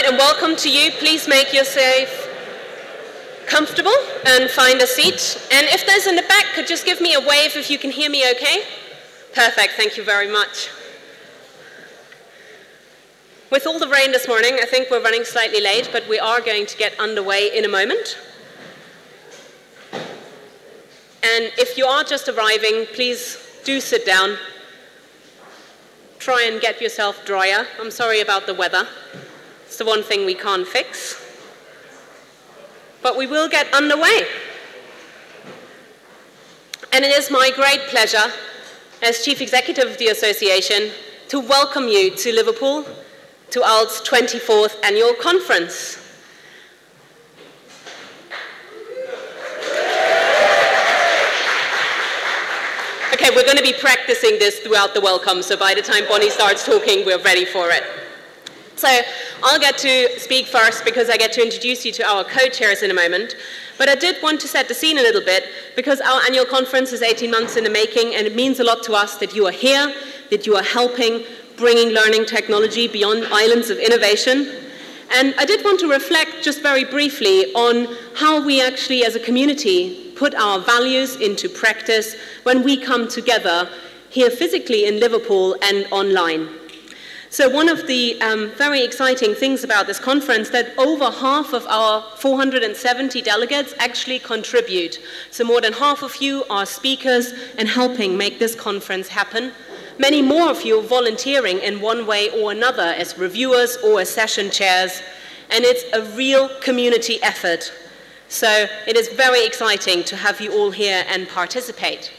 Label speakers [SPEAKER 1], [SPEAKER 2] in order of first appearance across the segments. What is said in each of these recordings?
[SPEAKER 1] and welcome to you. Please make yourself comfortable and find a seat. And if those in the back could just give me a wave if you can hear me okay. Perfect, thank you very much. With all the rain this morning, I think we're running slightly late, but we are going to get underway in a moment. And if you are just arriving, please do sit down. Try and get yourself drier. I'm sorry about the weather. It's the one thing we can't fix. But we will get underway. And it is my great pleasure, as Chief Executive of the Association, to welcome you to Liverpool, to ALT's 24th Annual Conference. Okay, we're going to be practicing this throughout the welcome, so by the time Bonnie starts talking, we're ready for it. So I'll get to speak first because I get to introduce you to our co-chairs in a moment. But I did want to set the scene a little bit because our annual conference is 18 months in the making, and it means a lot to us that you are here, that you are helping bringing learning technology beyond islands of innovation. And I did want to reflect just very briefly on how we actually as a community put our values into practice when we come together here physically in Liverpool and online. So one of the very exciting things about this conference that over half of our 470 delegates actually contribute. So more than half of you are speakers and helping make this conference happen. Many more of you are volunteering in one way or another as reviewers or as session chairs. And it's a real community effort. So it is very exciting to have you all here and participate.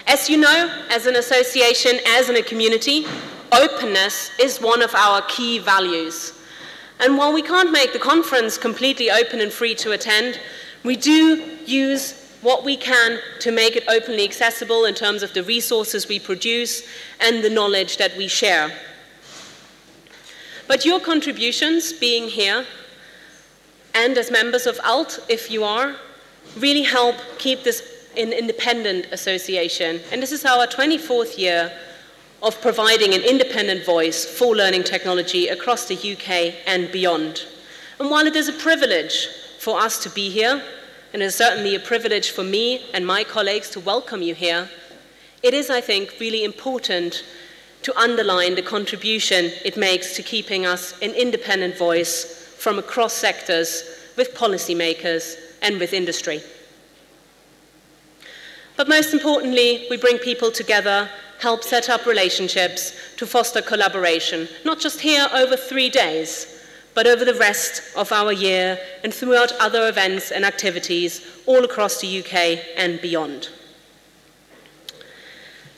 [SPEAKER 1] As you know, as an association, as in a community, openness is one of our key values. And while we can't make the conference completely open and free to attend, we do use what we can to make it openly accessible in terms of the resources we produce and the knowledge that we share. But your contributions, being here, and as members of ALT, if you are, really help keep this an independent association. And this is our 24th year of providing an independent voice for learning technology across the UK and beyond. And while it is a privilege for us to be here, and it is certainly a privilege for me and my colleagues to welcome you here, it is, I think, really important to underline the contribution it makes to keeping us an independent voice from across sectors with policymakers and with industry. But most importantly, we bring people together, help set up relationships to foster collaboration, not just here over 3 days, but over the rest of our year and throughout other events and activities all across the UK and beyond.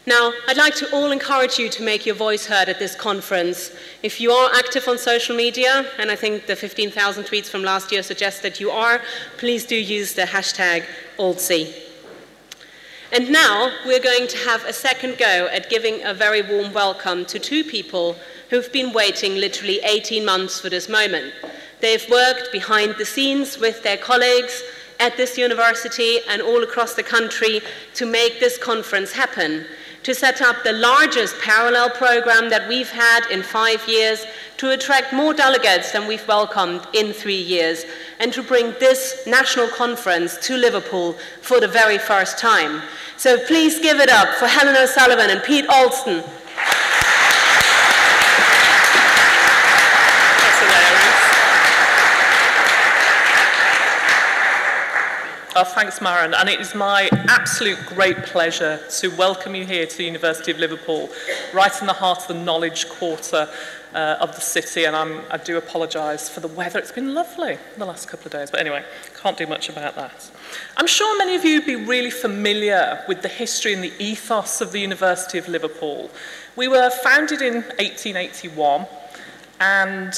[SPEAKER 1] Now, I'd like to all encourage you to make your voice heard at this conference. If you are active on social media, and I think the 15,000 tweets from last year suggest that you are, please do use the hashtag #AltC. And now we're going to have a second go at giving a very warm welcome to 2 people who've been waiting literally 18 months for this moment. They've worked behind the scenes with their colleagues at this university and all across the country to make this conference happen, to set up the largest parallel program that we've had in 5 years, to attract more delegates than we've welcomed in 3 years, and to bring this national conference to Liverpool for the very first time. So please give it up for Helen O'Sullivan and Pete Alston.
[SPEAKER 2] Oh, thanks, Maren, and it is my absolute great pleasure to welcome you here to the University of Liverpool, right in the heart of the knowledge quarter of the city, and I do apologise for the weather. It's been lovely the last couple of days, but anyway, can't do much about that. I'm sure many of you would be really familiar with the history and the ethos of the University of Liverpool. We were founded in 1881, and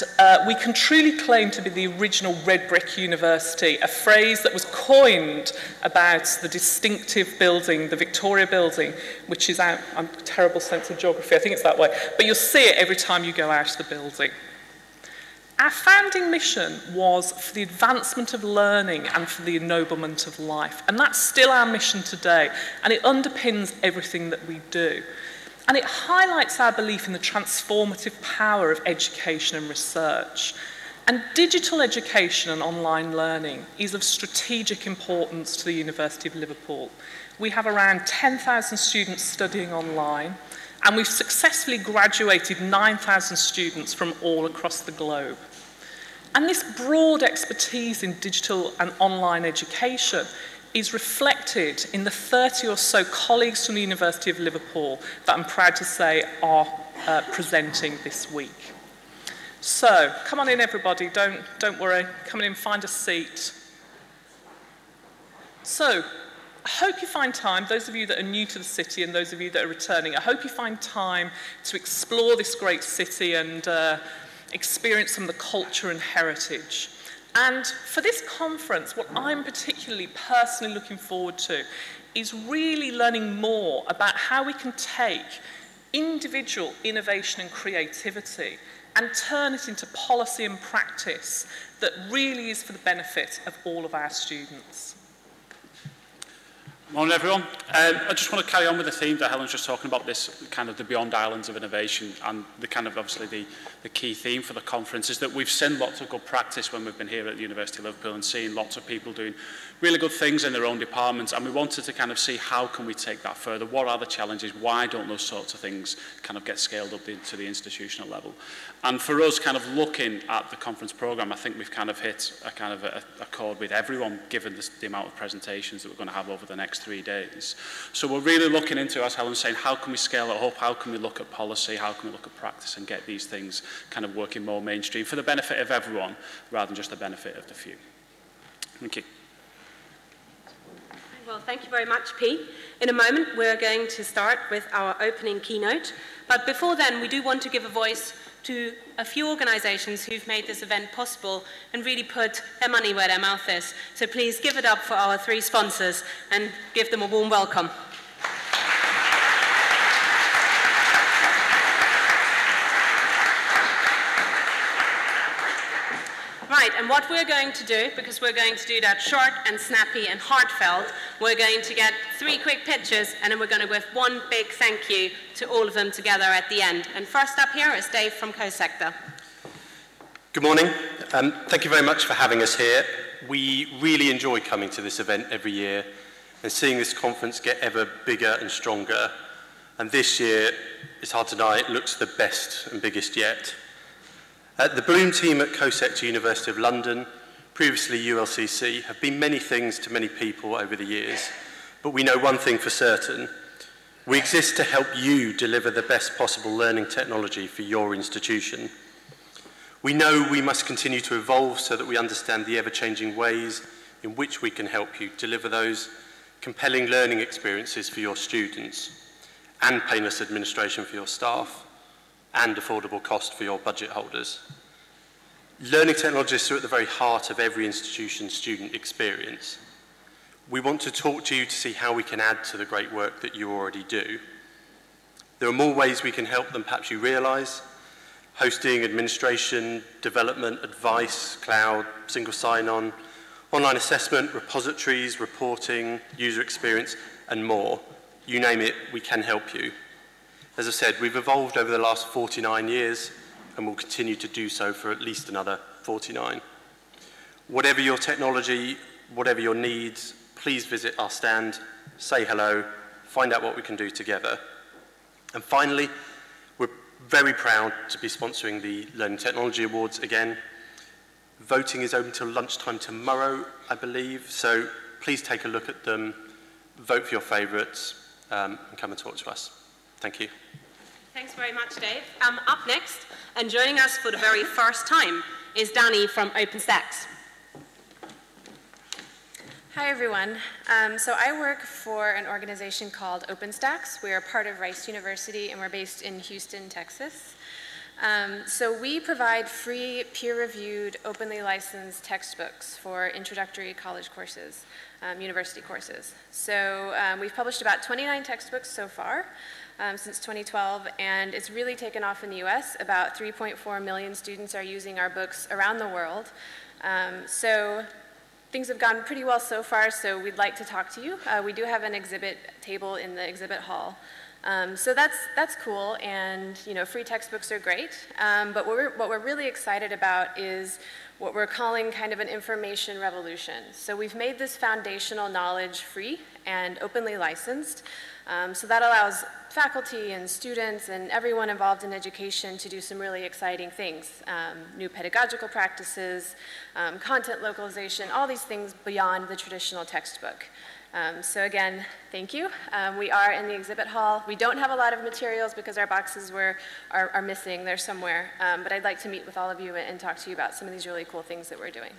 [SPEAKER 2] we can truly claim to be the original red brick university, a phrase that was coined about the distinctive building, the Victoria building, which is out, I'm a terrible sense of geography, I think it's that way, but you'll see it every time you go out of the building. Our founding mission was for the advancement of learning and for the ennoblement of life, and that's still our mission today, and it underpins everything that we do. And it highlights our belief in the transformative power of education and research. And digital education and online learning is of strategic importance to the University of Liverpool. We have around 10,000 students studying online, and we've successfully graduated 9,000 students from all across the globe. And this broad expertise in digital and online education is reflected in the 30 or so colleagues from the University of Liverpool that I'm proud to say are presenting this week. So, come on in everybody, don't worry, come in, find a seat. So, I hope you find time, those of you that are new to the city and those of you that are returning, I hope you find time to explore this great city and experience some of the culture and heritage. And for this conference, what I'm particularly personally looking forward to is really learning more about how we can take individual innovation and creativity and turn it into policy and practice that really is for the benefit of all of our students.
[SPEAKER 3] Morning everyone. I just want to carry on with the theme that Helen's just talking about, this kind of the beyond islands of innovation, and the kind of obviously the key theme for the conference is that we've seen lots of good practice when we've been here at the University of Liverpool and seen lots of people doing really good things in their own departments, and we wanted to kind of see how can we take that further, what are the challenges, why don't those sorts of things kind of get scaled up into the institutional level. And for us kind of looking at the conference programme, I think we've kind of hit a kind of a chord with everyone given the amount of presentations that we're going to have over the next 3 days. So we're really looking into, as Helen's saying, how can we scale it up, how can we look at policy, how can we look at practice and get these things kind of working more mainstream for the benefit of everyone rather than just the benefit of the few. Thank you.
[SPEAKER 1] Well, thank you very much, P. In a moment, we're going to start with our opening keynote. But before then, we do want to give a voice to a few organizations who've made this event possible and really put their money where their mouth is. So please give it up for our 3 sponsors and give them a warm welcome. Right, and what we're going to do, because we're going to do that short and snappy and heartfelt, we're going to get 3 quick pictures and then we're going to give 1 big thank you to all of them together at the end. And first up here is Dave from Co-Sector.
[SPEAKER 4] Good morning. Thank you very much for having us here. We really enjoy coming to this event every year and seeing this conference get ever bigger and stronger. And this year, it's hard to deny, it looks the best and biggest yet. The Bloom team at Co-Sector University of London, previously ULCC, have been many things to many people over the years, but we know one thing for certain. We exist to help you deliver the best possible learning technology for your institution. We know we must continue to evolve so that we understand the ever-changing ways in which we can help you deliver those compelling learning experiences for your students and painless administration for your staff, and affordable cost for your budget holders. Learning technologists are at the very heart of every institution's student experience. We want to talk to you to see how we can add to the great work that you already do. There are more ways we can help than perhaps you realise: hosting, administration, development, advice, cloud, single sign-on, online assessment, repositories, reporting, user experience, and more. You name it, we can help you. As I said, we've evolved over the last 49 years and will continue to do so for at least another 49. Whatever your technology, whatever your needs, please visit our stand, say hello, find out what we can do together. And finally, we're very proud to be sponsoring the Learning Technology Awards again. Voting is open till lunchtime tomorrow, I believe, so please take a look at them, vote for your favourites, and come and talk to us. Thank you.
[SPEAKER 1] Thanks very much, Dave. Up next, and joining us for the very first time, is Danny from OpenStax.
[SPEAKER 5] Hi, everyone. So I work for an organization called OpenStax. We are part of Rice University, and we're based in Houston, Texas. So we provide free, peer-reviewed, openly licensed textbooks for introductory college courses, university courses. So we've published about 29 textbooks so far since 2012, and it's really taken off in the US. About 3.4 million students are using our books around the world. So things have gone pretty well so far, so we'd like to talk to you. We do have an exhibit table in the exhibit hall. So that's cool, and free textbooks are great. But what we're really excited about is what we're calling kind of an information revolution. So we've made this foundational knowledge free and openly licensed. So that allows faculty and students and everyone involved in education to do some really exciting things. New pedagogical practices, content localization, all these things beyond the traditional textbook. So again, thank you. We are in the exhibit hall. We don't have a lot of materials because our boxes are missing. They're somewhere. But I'd like to meet with all of you and talk to you about some of these really cool things that we're doing.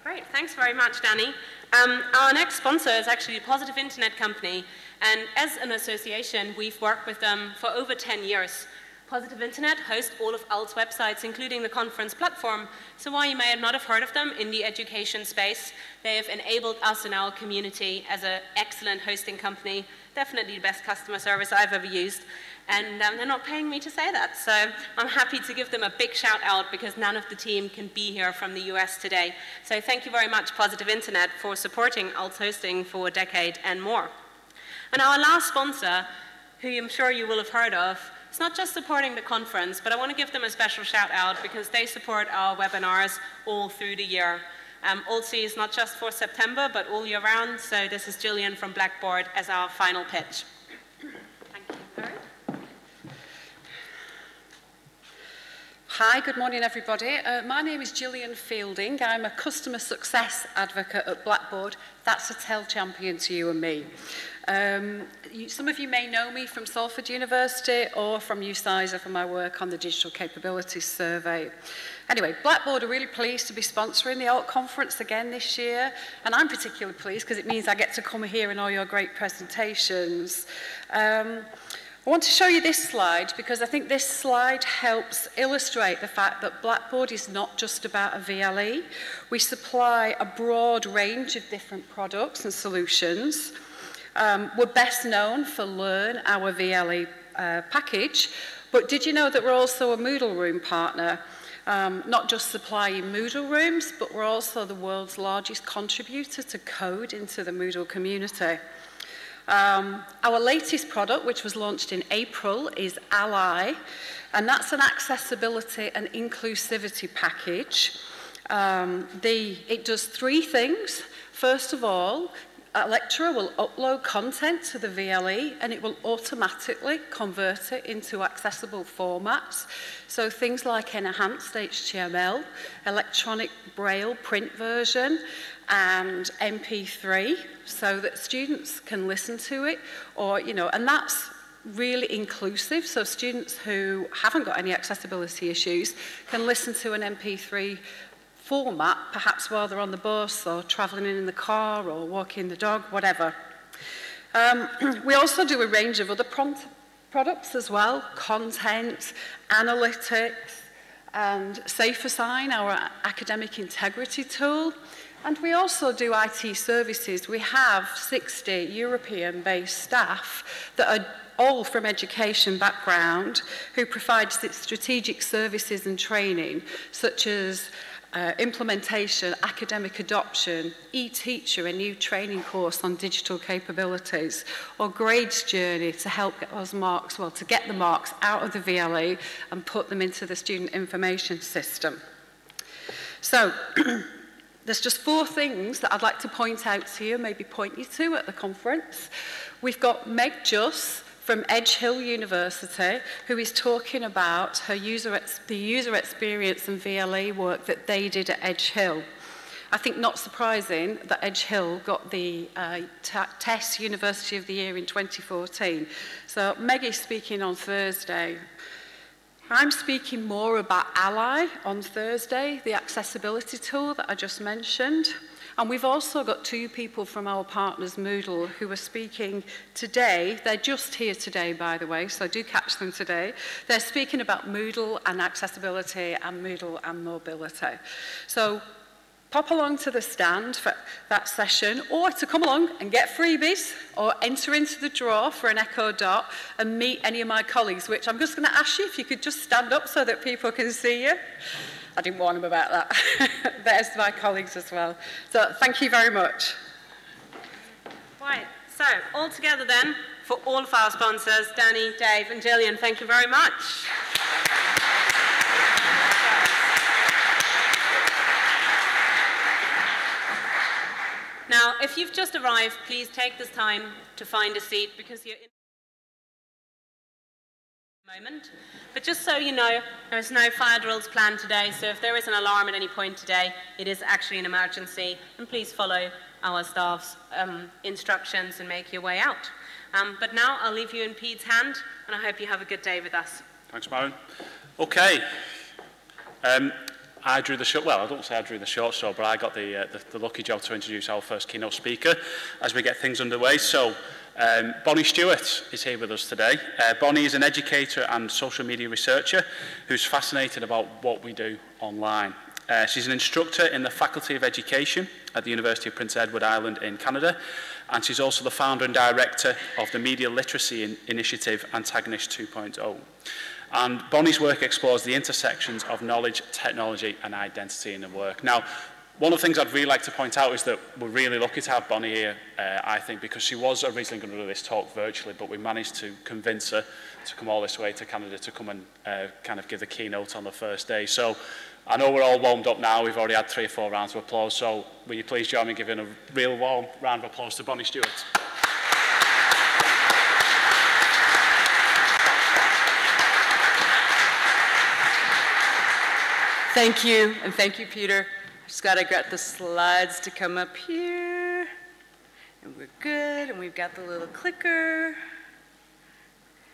[SPEAKER 1] Great, thanks very much, Danny. Our next sponsor is actually a Positive Internet company, and as an association, we've worked with them for over 10 years. Positive Internet hosts all of ALT's websites, including the conference platform. So while you may not have heard of them in the education space, they have enabled us in our community as an excellent hosting company, definitely the best customer service I've ever used. And they're not paying me to say that. So I'm happy to give them a big shout out because none of the team can be here from the US today. So thank you very much, Positive Internet, for supporting ALT's hosting for a decade and more. And our last sponsor, who I'm sure you will have heard of, it's not just supporting the conference, but I want to give them a special shout out because they support our webinars all through the year. ALTC is not just for September, but all year round. So this is Gillian from Blackboard as our final pitch. Thank you.
[SPEAKER 6] Hi, good morning everybody. My name is Gillian Fielding. I'm a customer success advocate at Blackboard. That's a tell champion to you and me. Some of you may know me from Salford University or from UCISA for my work on the Digital Capabilities Survey. Anyway, Blackboard are really pleased to be sponsoring the ALT conference again this year, and I'm particularly pleased because it means I get to come here and all your great presentations. I want to show you this slide because I think this slide helps illustrate the fact that Blackboard is not just about a VLE. We supply a broad range of different products and solutions. We're best known for Learn, our VLE package, but did you know that we're also a Moodle Room partner? Not just supplying Moodle rooms, but we're also the world's largest contributor to code into the Moodle community. Our latest product, which was launched in April, is Ally, and that's an accessibility and inclusivity package. It does three things. First of all, a lecturer will upload content to the VLE and it will automatically convert it into accessible formats. So things like enhanced HTML, electronic braille print version, and MP3 so that students can listen to it, or, and that's really inclusive. So students who haven't got any accessibility issues can listen to an MP3 format, perhaps while they're on the bus or traveling in the car or walking the dog, whatever. We also do a range of other products as well, content, analytics, and SaferSign, our academic integrity tool. And we also do IT services. We have 60 European-based staff that are all from education background who provide strategic services and training, such as implementation, academic adoption, e-teacher, a new training course on digital capabilities, or grades journey to help get those marks, to get the marks out of the VLE and put them into the student information system. So, there's just 4 things that I'd like to point out to you, maybe point you to at the conference. We've got Meg Juss from Edge Hill University, who is talking about the user experience and VLE work that they did at Edge Hill. I think not surprising that Edge Hill got the TESS University of the Year in 2014. So Meg is speaking on Thursday. I'm speaking more about Ally on Thursday, the accessibility tool that I just mentioned. And we've also got 2 people from our partners Moodle who are speaking today. They're just here today, by the way, so do catch them today. They're speaking about Moodle and accessibility and Moodle and mobility. So pop along to the stand for that session, or to come along and get freebies, or enter into the draw for an Echo Dot and meet any of my colleagues, which I'm just going to ask you if you could just stand up so that people can see you. I didn't warn them about that. There's my colleagues as well. So thank you very much.
[SPEAKER 1] Right, so all together then, for all of our sponsors, Danny, Dave, and Gillian. Thank you very much. Now, if you've just arrived, please take this time to find a seat because you're in a moment. But just so you know, there is no fire drills planned today, so if there is an alarm at any point today, it is actually an emergency, and please follow our staff's instructions and make your way out. But now I'll leave you in Pete's hand, and I hope you have a good day with us.
[SPEAKER 3] Thanks, Maren. Okay. I drew the short, well, I don't say I drew the short straw, but I got the lucky job to introduce our first keynote speaker as we get things underway. So, Bonnie Stewart is here with us today. Bonnie is an educator and social media researcher who's fascinated about what we do online. She's an instructor in the Faculty of Education at the University of Prince Edward Island in Canada, and she's also the founder and director of the Media Literacy Initiative Antagonist 2.0. And Bonnie's work explores the intersections of knowledge, technology, and identity in the work. Now, one of the things I'd really like to point out is that we're really lucky to have Bonnie here, I think, because she was originally going to do this talk virtually, but we managed to convince her to come all this way to Canada to come and kind of give the keynote on the first day. So I know we're all warmed up now. We've already had 3 or 4 rounds of applause. So will you please join me in giving a real warm round of applause to Bonnie Stewart?
[SPEAKER 7] Thank you, and thank you, Peter. I just got to get the slides to come up here, and we're good, and we've got the little clicker, and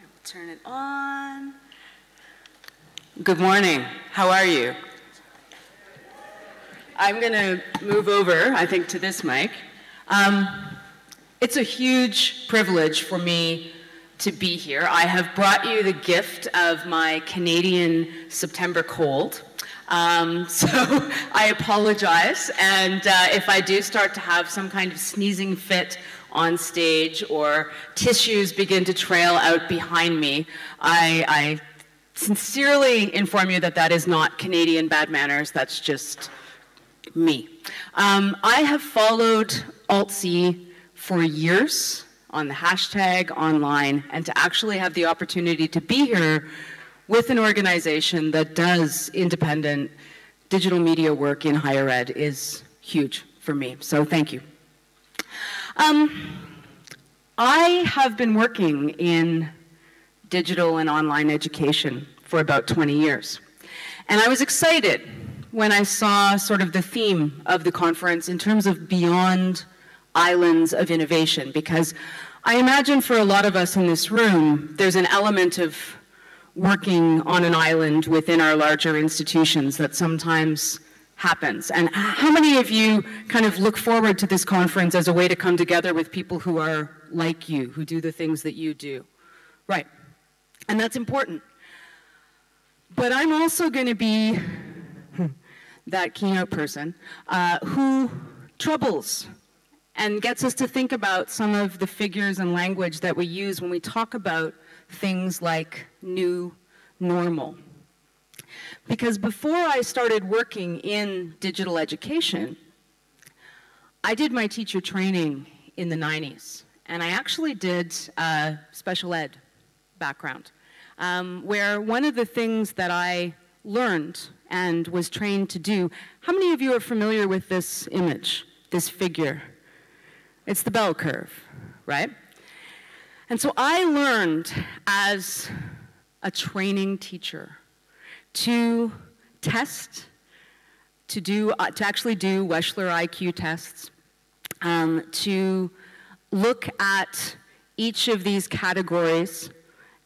[SPEAKER 7] we'll turn it on. Good morning, how are you? I'm going to move over, I think, to this mic. It's a huge privilege for me to be here. I have brought you the gift of my Canadian September cold. So I apologize, and if I do start to have some kind of sneezing fit on stage or tissues begin to trail out behind me, I sincerely inform you that that is not Canadian bad manners, that's just me. I have followed Alt-C for years on the hashtag online, and to actually have the opportunity to be here with an organization that does independent digital media work in higher ed is huge for me, so thank you. I have been working in digital and online education for about 20 years, and I was excited when I saw sort of the theme of the conference in terms of beyond islands of innovation, because I imagine for a lot of us in this room, there's an element of working on an island within our larger institutions that sometimes happens. And how many of you kind of look forward to this conference as a way to come together with people who are like you, who do the things that you do? Right. And that's important. But I'm also going to be that keynote person who troubles and gets us to think about some of the figures and language that we use when we talk about things like new normal. Because before I started working in digital education, I did my teacher training in the 90s, and I actually did a special ed background, where one of the things that I learned and was trained to do, how many of you are familiar with this image, this figure? It's the bell curve, right? And so I learned as a training teacher to test, to actually do Wechsler IQ tests, to look at each of these categories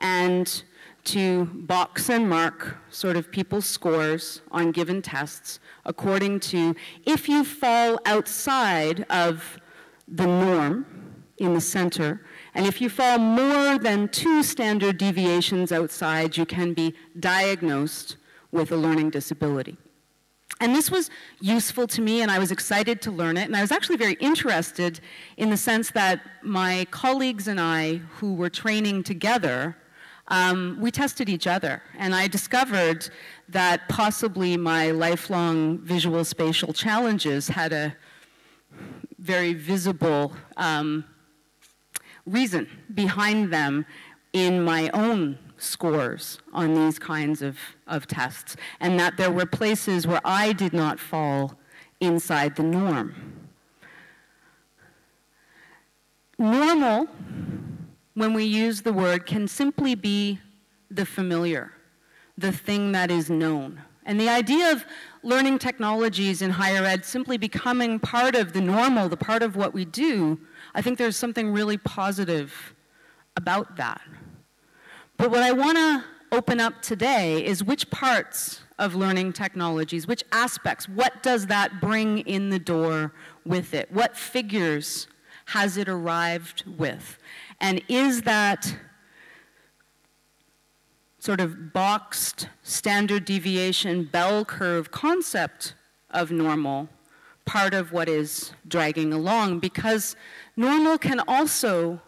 [SPEAKER 7] and to box and mark sort of people's scores on given tests according to if you fall outside of the norm in the center, and if you fall more than 2 standard deviations outside, you can be diagnosed with a learning disability. And this was useful to me, and I was excited to learn it, and I was actually very interested in the sense that my colleagues and I, who were training together, we tested each other, and I discovered that possibly my lifelong visual spatial challenges had a very visible reason behind them in my own scores on these kinds of tests, and that there were places where I did not fall inside the norm. Normal, when we use the word, can simply be the familiar, the thing that is known. And the idea of learning technologies in higher ed simply becoming part of the normal, the part of what we do, I think there's something really positive about that. But what I want to open up today is which parts of learning technologies, which aspects, what does that bring in the door with it? What figures has it arrived with? And is that sort of boxed standard deviation bell curve concept of normal part of what is dragging along? Because normal can also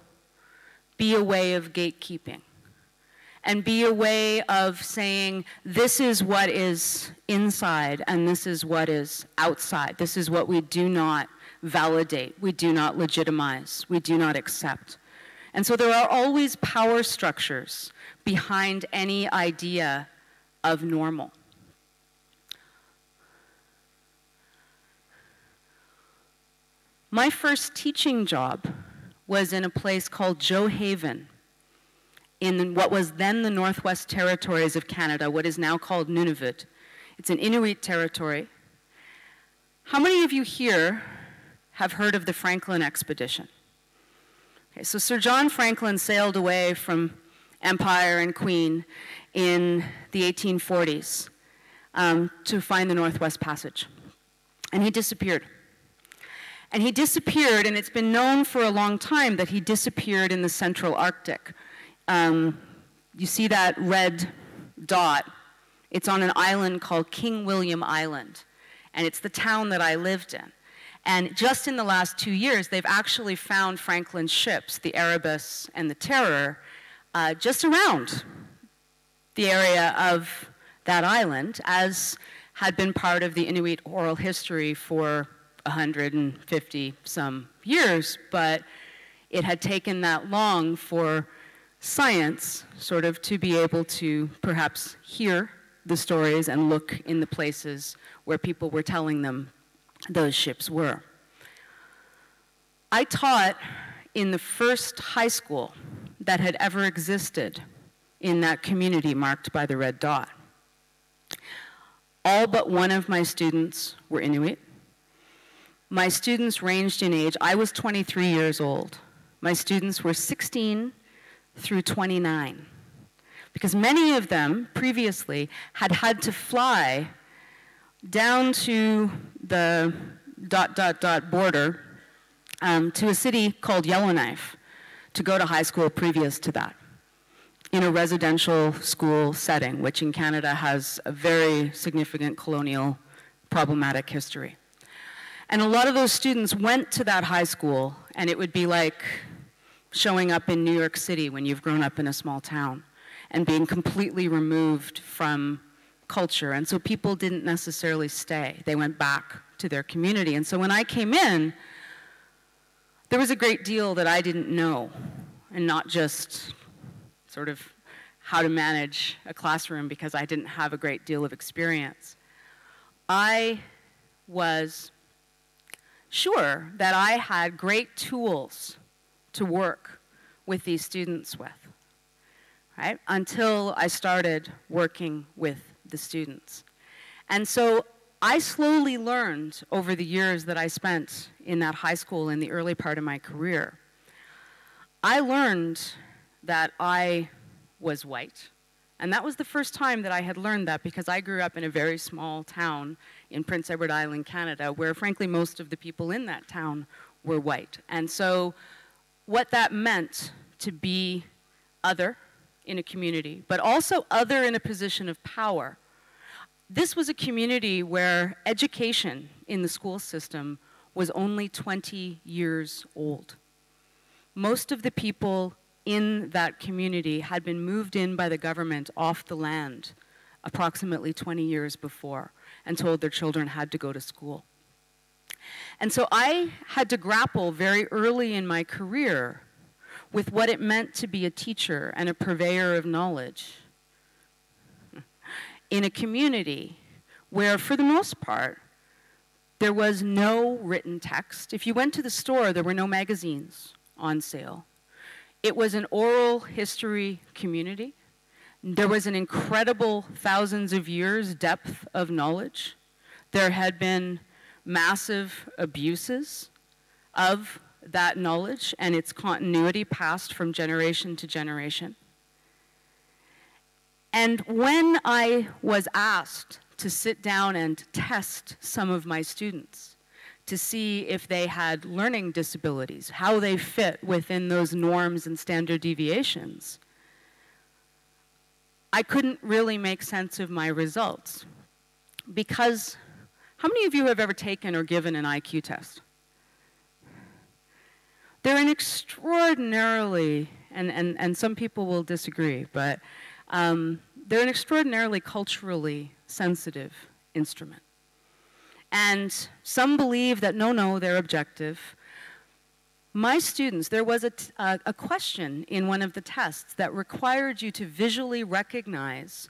[SPEAKER 7] be a way of gatekeeping and be a way of saying this is what is inside and this is what is outside. This is what we do not validate, we do not legitimize, we do not accept. And so there are always power structures behind any idea of normal. My first teaching job was in a place called Joe Haven in what was then the Northwest Territories of Canada, what is now called Nunavut. It's an Inuit territory. How many of you here have heard of the Franklin expedition? Okay, so Sir John Franklin sailed away from Empire and Queen in the 1840s to find the Northwest Passage. And he disappeared. And he disappeared, and it's been known for a long time that he disappeared in the Central Arctic. You see that red dot? It's on an island called King William Island, and it's the town that I lived in. And just in the last 2 years, they've actually found Franklin's ships, the Erebus and the Terror, just around the area of that island, as had been part of the Inuit oral history for 150 some years, but it had taken that long for science sort of to be able to perhaps hear the stories and look in the places where people were telling them those ships were. I taught in the first high school that had ever existed in that community marked by the red dot. All but one of my students were Inuit. My students ranged in age. I was 23 years old. My students were 16 through 29, because many of them previously had had to fly down to the ... border to a city called Yellowknife to go to high school previous to that, in a residential school setting, which in Canada has a very significant colonial problematic history. And a lot of those students went to that high school, and it would be like showing up in New York City when you've grown up in a small town and being completely removed from culture. And so people didn't necessarily stay. They went back to their community. And so when I came in, there was a great deal that I didn't know, and not just sort of how to manage a classroom because I didn't have a great deal of experience. I was sure that I had great tools to work with these students with, right? Until I started working with the students. And so I slowly learned over the years that I spent in that high school in the early part of my career. I learned that I was white. And that was the first time that I had learned that, because I grew up in a very small town in Prince Edward Island, Canada, where frankly most of the people in that town were white. And so what that meant to be other in a community, but also other in a position of power. This was a community where education in the school system was only 20 years old. Most of the people in that community had been moved in by the government off the land approximately 20 years before and told their children had to go to school. And so I had to grapple very early in my career with what it meant to be a teacher and a purveyor of knowledge in a community where, for the most part, there was no written text. If you went to the store, there were no magazines on sale. It was an oral history community. There was an incredible thousands of years depth of knowledge. There had been massive abuses of that knowledge and its continuity passed from generation to generation. And when I was asked to sit down and test some of my students to see if they had learning disabilities, how they fit within those norms and standard deviations, I couldn't really make sense of my results. Because how many of you have ever taken or given an IQ test? They're an extraordinarily, and some people will disagree, but they're an extraordinarily culturally sensitive instrument. And some believe that no, they're objective. My students, there was a question in one of the tests that required you to visually recognize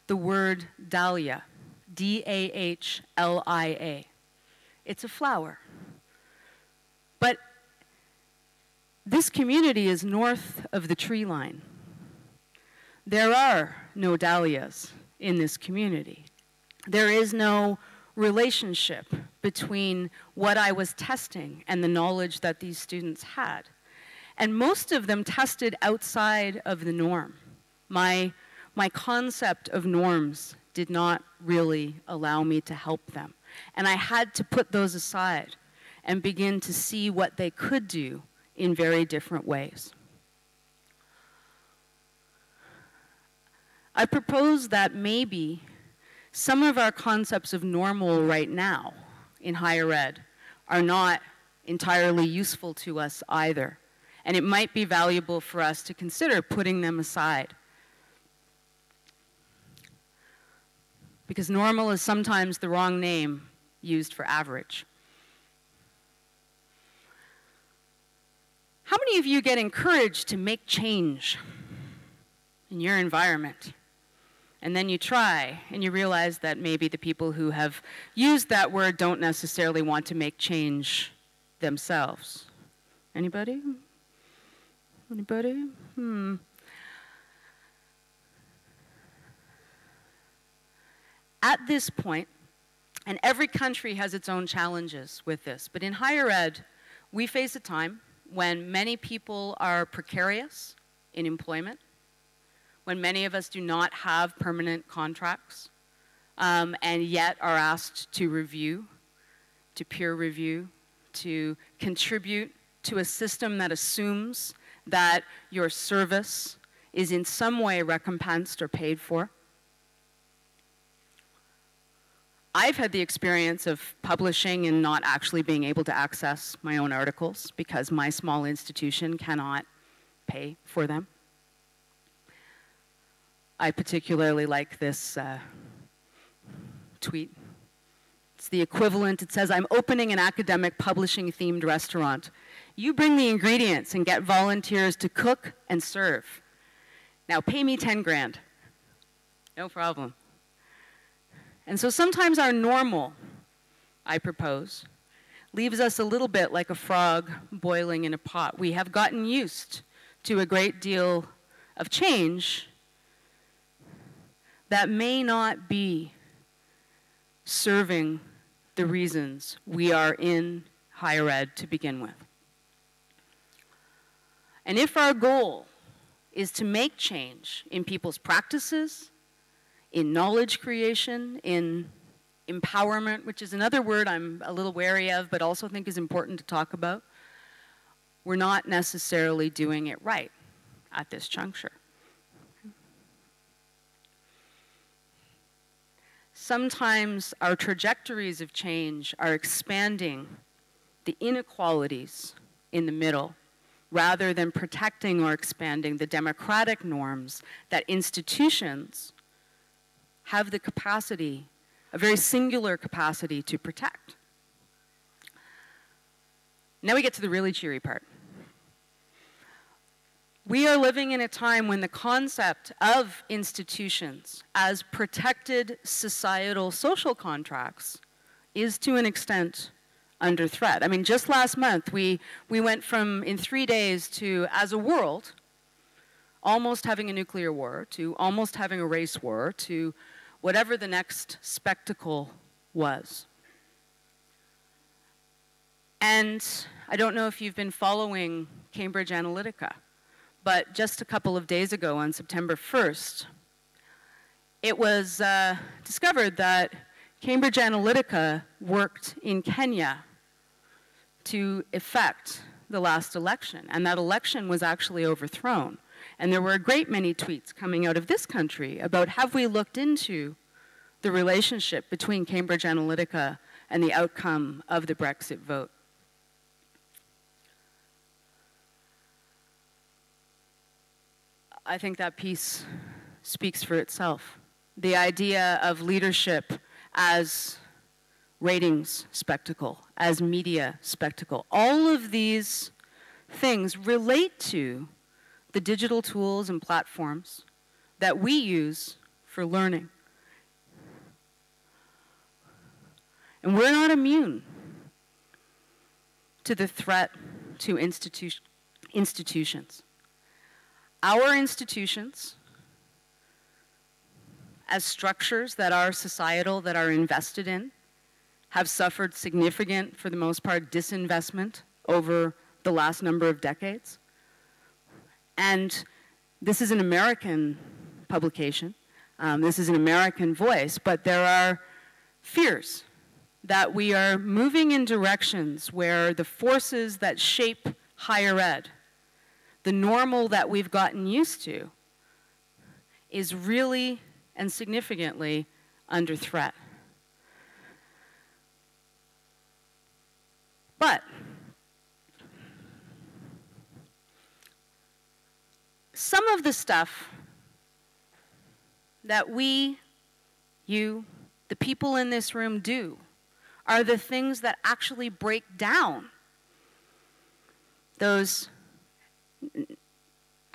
[SPEAKER 7] the word dahlia, D-A-H-L-I-A. It's a flower. But this community is north of the tree line. There are no dahlias in this community. There is no relationship between what I was testing and the knowledge that these students had. And most of them tested outside of the norm. My concept of norms did not really allow me to help them. And I had to put those aside and begin to see what they could do in very different ways. I propose that maybe some of our concepts of normal right now in higher ed are not entirely useful to us either. And it might be valuable for us to consider putting them aside. Because normal is sometimes the wrong name used for average. How many of you get encouraged to make change in your environment? And then you try, and you realize that maybe the people who have used that word don't necessarily want to make change themselves. Anybody? Anybody? At this point, and every country has its own challenges with this, but in higher ed, we face a time when many people are precarious in employment, when many of us do not have permanent contracts, and yet are asked to review, to peer review, to contribute to a system that assumes that your service is in some way recompensed or paid for. I've had the experience of publishing and not actually being able to access my own articles because my small institution cannot pay for them. I particularly like this tweet. It's the equivalent. It says, "I'm opening an academic publishing-themed restaurant. You bring the ingredients and get volunteers to cook and serve. Now pay me 10 grand. No problem." And so sometimes our normal, I propose, leaves us a little bit like a frog boiling in a pot. We have gotten used to a great deal of change that may not be serving the reasons we are in higher ed to begin with. And if our goal is to make change in people's practices, in knowledge creation, in empowerment, which is another word I'm a little wary of, but also think is important to talk about, we're not necessarily doing it right at this juncture. Sometimes our trajectories of change are expanding the inequalities in the middle rather than protecting or expanding the democratic norms that institutions have the capacity, a very singular capacity to protect. Now we get to the really cheery part. We are living in a time when the concept of institutions as protected societal social contracts is to an extent under threat. I mean, just last month, we went from, in 3 days, to, as a world, almost having a nuclear war, to almost having a race war, to whatever the next spectacle was. And I don't know if you've been following Cambridge Analytica, but just a couple of days ago, on September 1st, it was discovered that Cambridge Analytica worked in Kenya to effect the last election, and that election was actually overthrown. And there were a great many tweets coming out of this country about, have we looked into the relationship between Cambridge Analytica and the outcome of the Brexit vote? I think that piece speaks for itself. The idea of leadership as ratings spectacle, as media spectacle. All of these things relate to the digital tools and platforms that we use for learning. And we're not immune to the threat to institutions. Our institutions, as structures that are societal, that are invested in, have suffered significant, for the most part, disinvestment over the last number of decades. And this is an American publication. This is an American voice, but there are fears that we are moving in directions where the forces that shape higher ed, the normal that we've gotten used to, is really and significantly under threat. But some of the stuff that we, you, the people in this room do are the things that actually break down those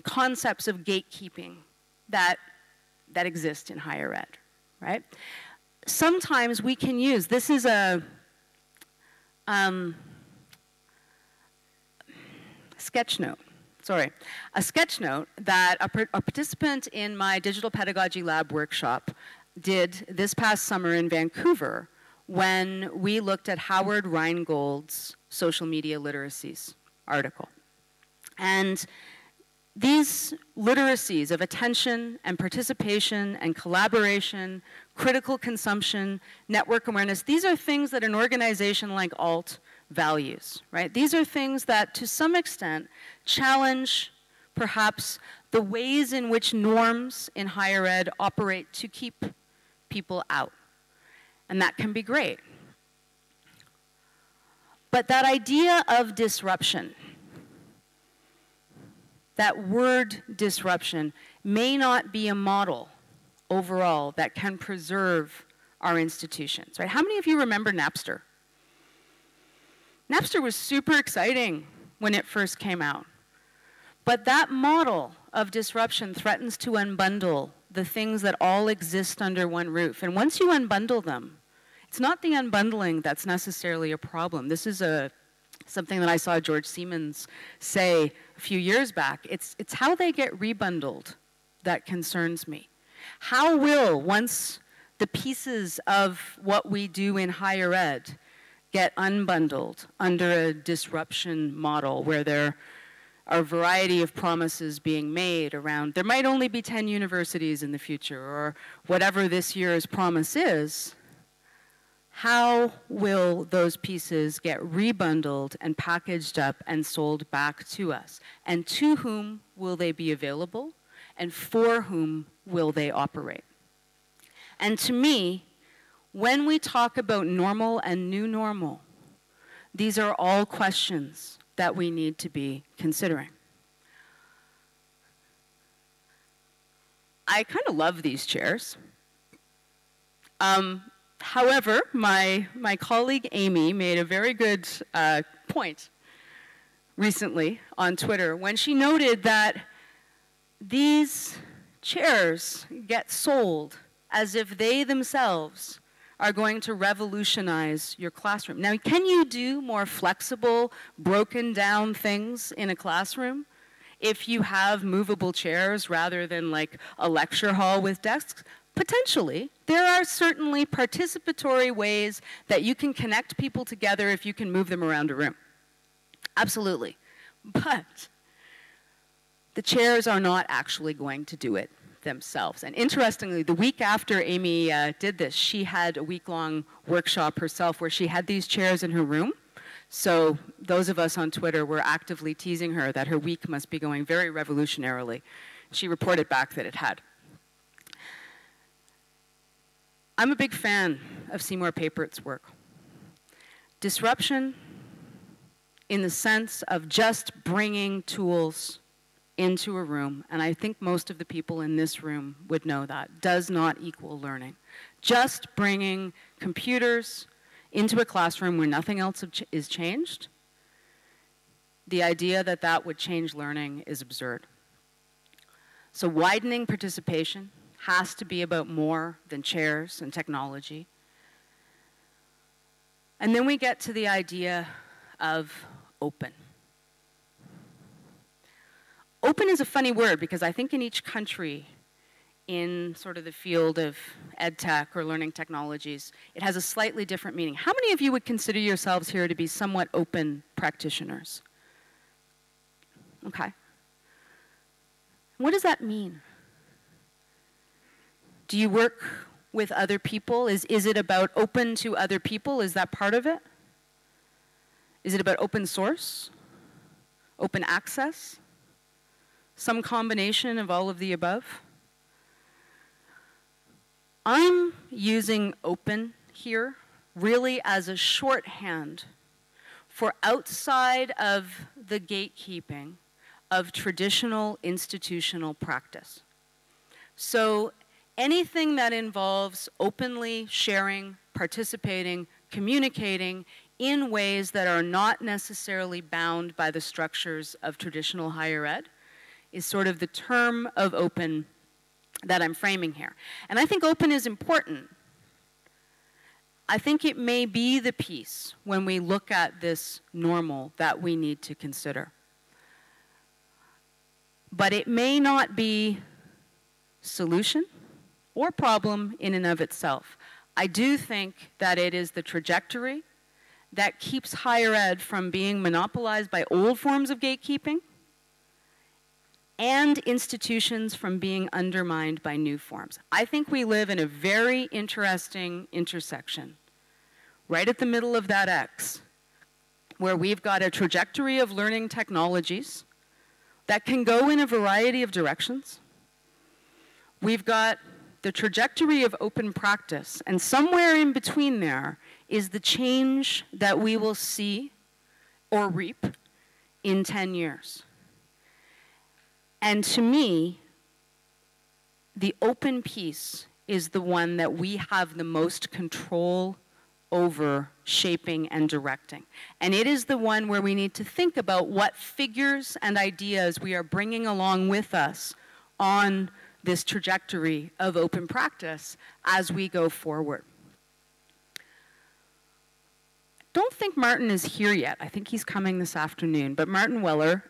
[SPEAKER 7] concepts of gatekeeping that exist in higher ed, right? Sometimes we can use, this is a sketch note, a sketch note that a participant in my digital pedagogy lab workshop did this past summer in Vancouver when we looked at Howard Rheingold's social media literacies article. And these literacies of attention and participation and collaboration, critical consumption, network awareness, these are things that an organization like ALT values, right? These are things that, to some extent, challenge perhaps the ways in which norms in higher ed operate to keep people out. And that can be great. But that idea of disruption, that word disruption, may not be a model overall that can preserve our institutions, right? How many of you remember Napster? Napster was super exciting when it first came out. But that model of disruption threatens to unbundle the things that all exist under one roof. And once you unbundle them, it's not the unbundling that's necessarily a problem. This is something that I saw George Siemens say a few years back. It's how they get rebundled that concerns me. How will, once the pieces of what we do in higher ed get unbundled under a disruption model where there are a variety of promises being made around, there might only be 10 universities in the future, or whatever this year's promise is, how will those pieces get rebundled and packaged up and sold back to us? And to whom will they be available? And for whom will they operate? And to me, when we talk about normal and new normal, these are all questions that we need to be considering. I kind of love these chairs. However, my colleague Amy made a very good point recently on Twitter when she noted that these chairs get sold as if they themselves are going to revolutionize your classroom. Now, can you do more flexible, broken down things in a classroom if you have movable chairs rather than like a lecture hall with desks? Potentially. There are certainly participatory ways that you can connect people together if you can move them around a room. Absolutely. But the chairs are not actually going to do it themselves. And interestingly, the week after Amy did this, she had a week-long workshop herself where she had these chairs in her room. So those of us on Twitter were actively teasing her that her week must be going very revolutionarily. She reported back that it had. I'm a big fan of Seymour Papert's work. Disruption in the sense of just bringing tools into a room, and I think most of the people in this room would know that, does not equal learning. Just bringing computers into a classroom where nothing else is changed, the idea that that would change learning is absurd. So widening participation has to be about more than chairs and technology. And then we get to the idea of open. Open is a funny word because I think in each country in sort of the field of ed tech or learning technologies, it has a slightly different meaning. How many of you would consider yourselves here to be somewhat open practitioners? Okay. What does that mean? Do you work with other people? Is it about open to other people? Is that part of it? Is it about open source? Open access? Some combination of all of the above? I'm using open here really as a shorthand for outside of the gatekeeping of traditional institutional practice. So anything that involves openly sharing, participating, communicating in ways that are not necessarily bound by the structures of traditional higher ed is sort of the term of open that I'm framing here. And I think open is important. I think it may be the piece when we look at this normal that we need to consider. But it may not be solution or problem in and of itself. I do think that it is the trajectory that keeps higher ed from being monopolized by old forms of gatekeeping and institutions from being undermined by new forms. I think we live in a very interesting intersection, right at the middle of that X, where we've got a trajectory of learning technologies that can go in a variety of directions. We've got the trajectory of open practice, and somewhere in between there is the change that we will see or reap in 10 years. And to me, the open piece is the one that we have the most control over shaping and directing. And it is the one where we need to think about what figures and ideas we are bringing along with us on this trajectory of open practice as we go forward. Don't think Martin is here yet. I think he's coming this afternoon. But Martin Weller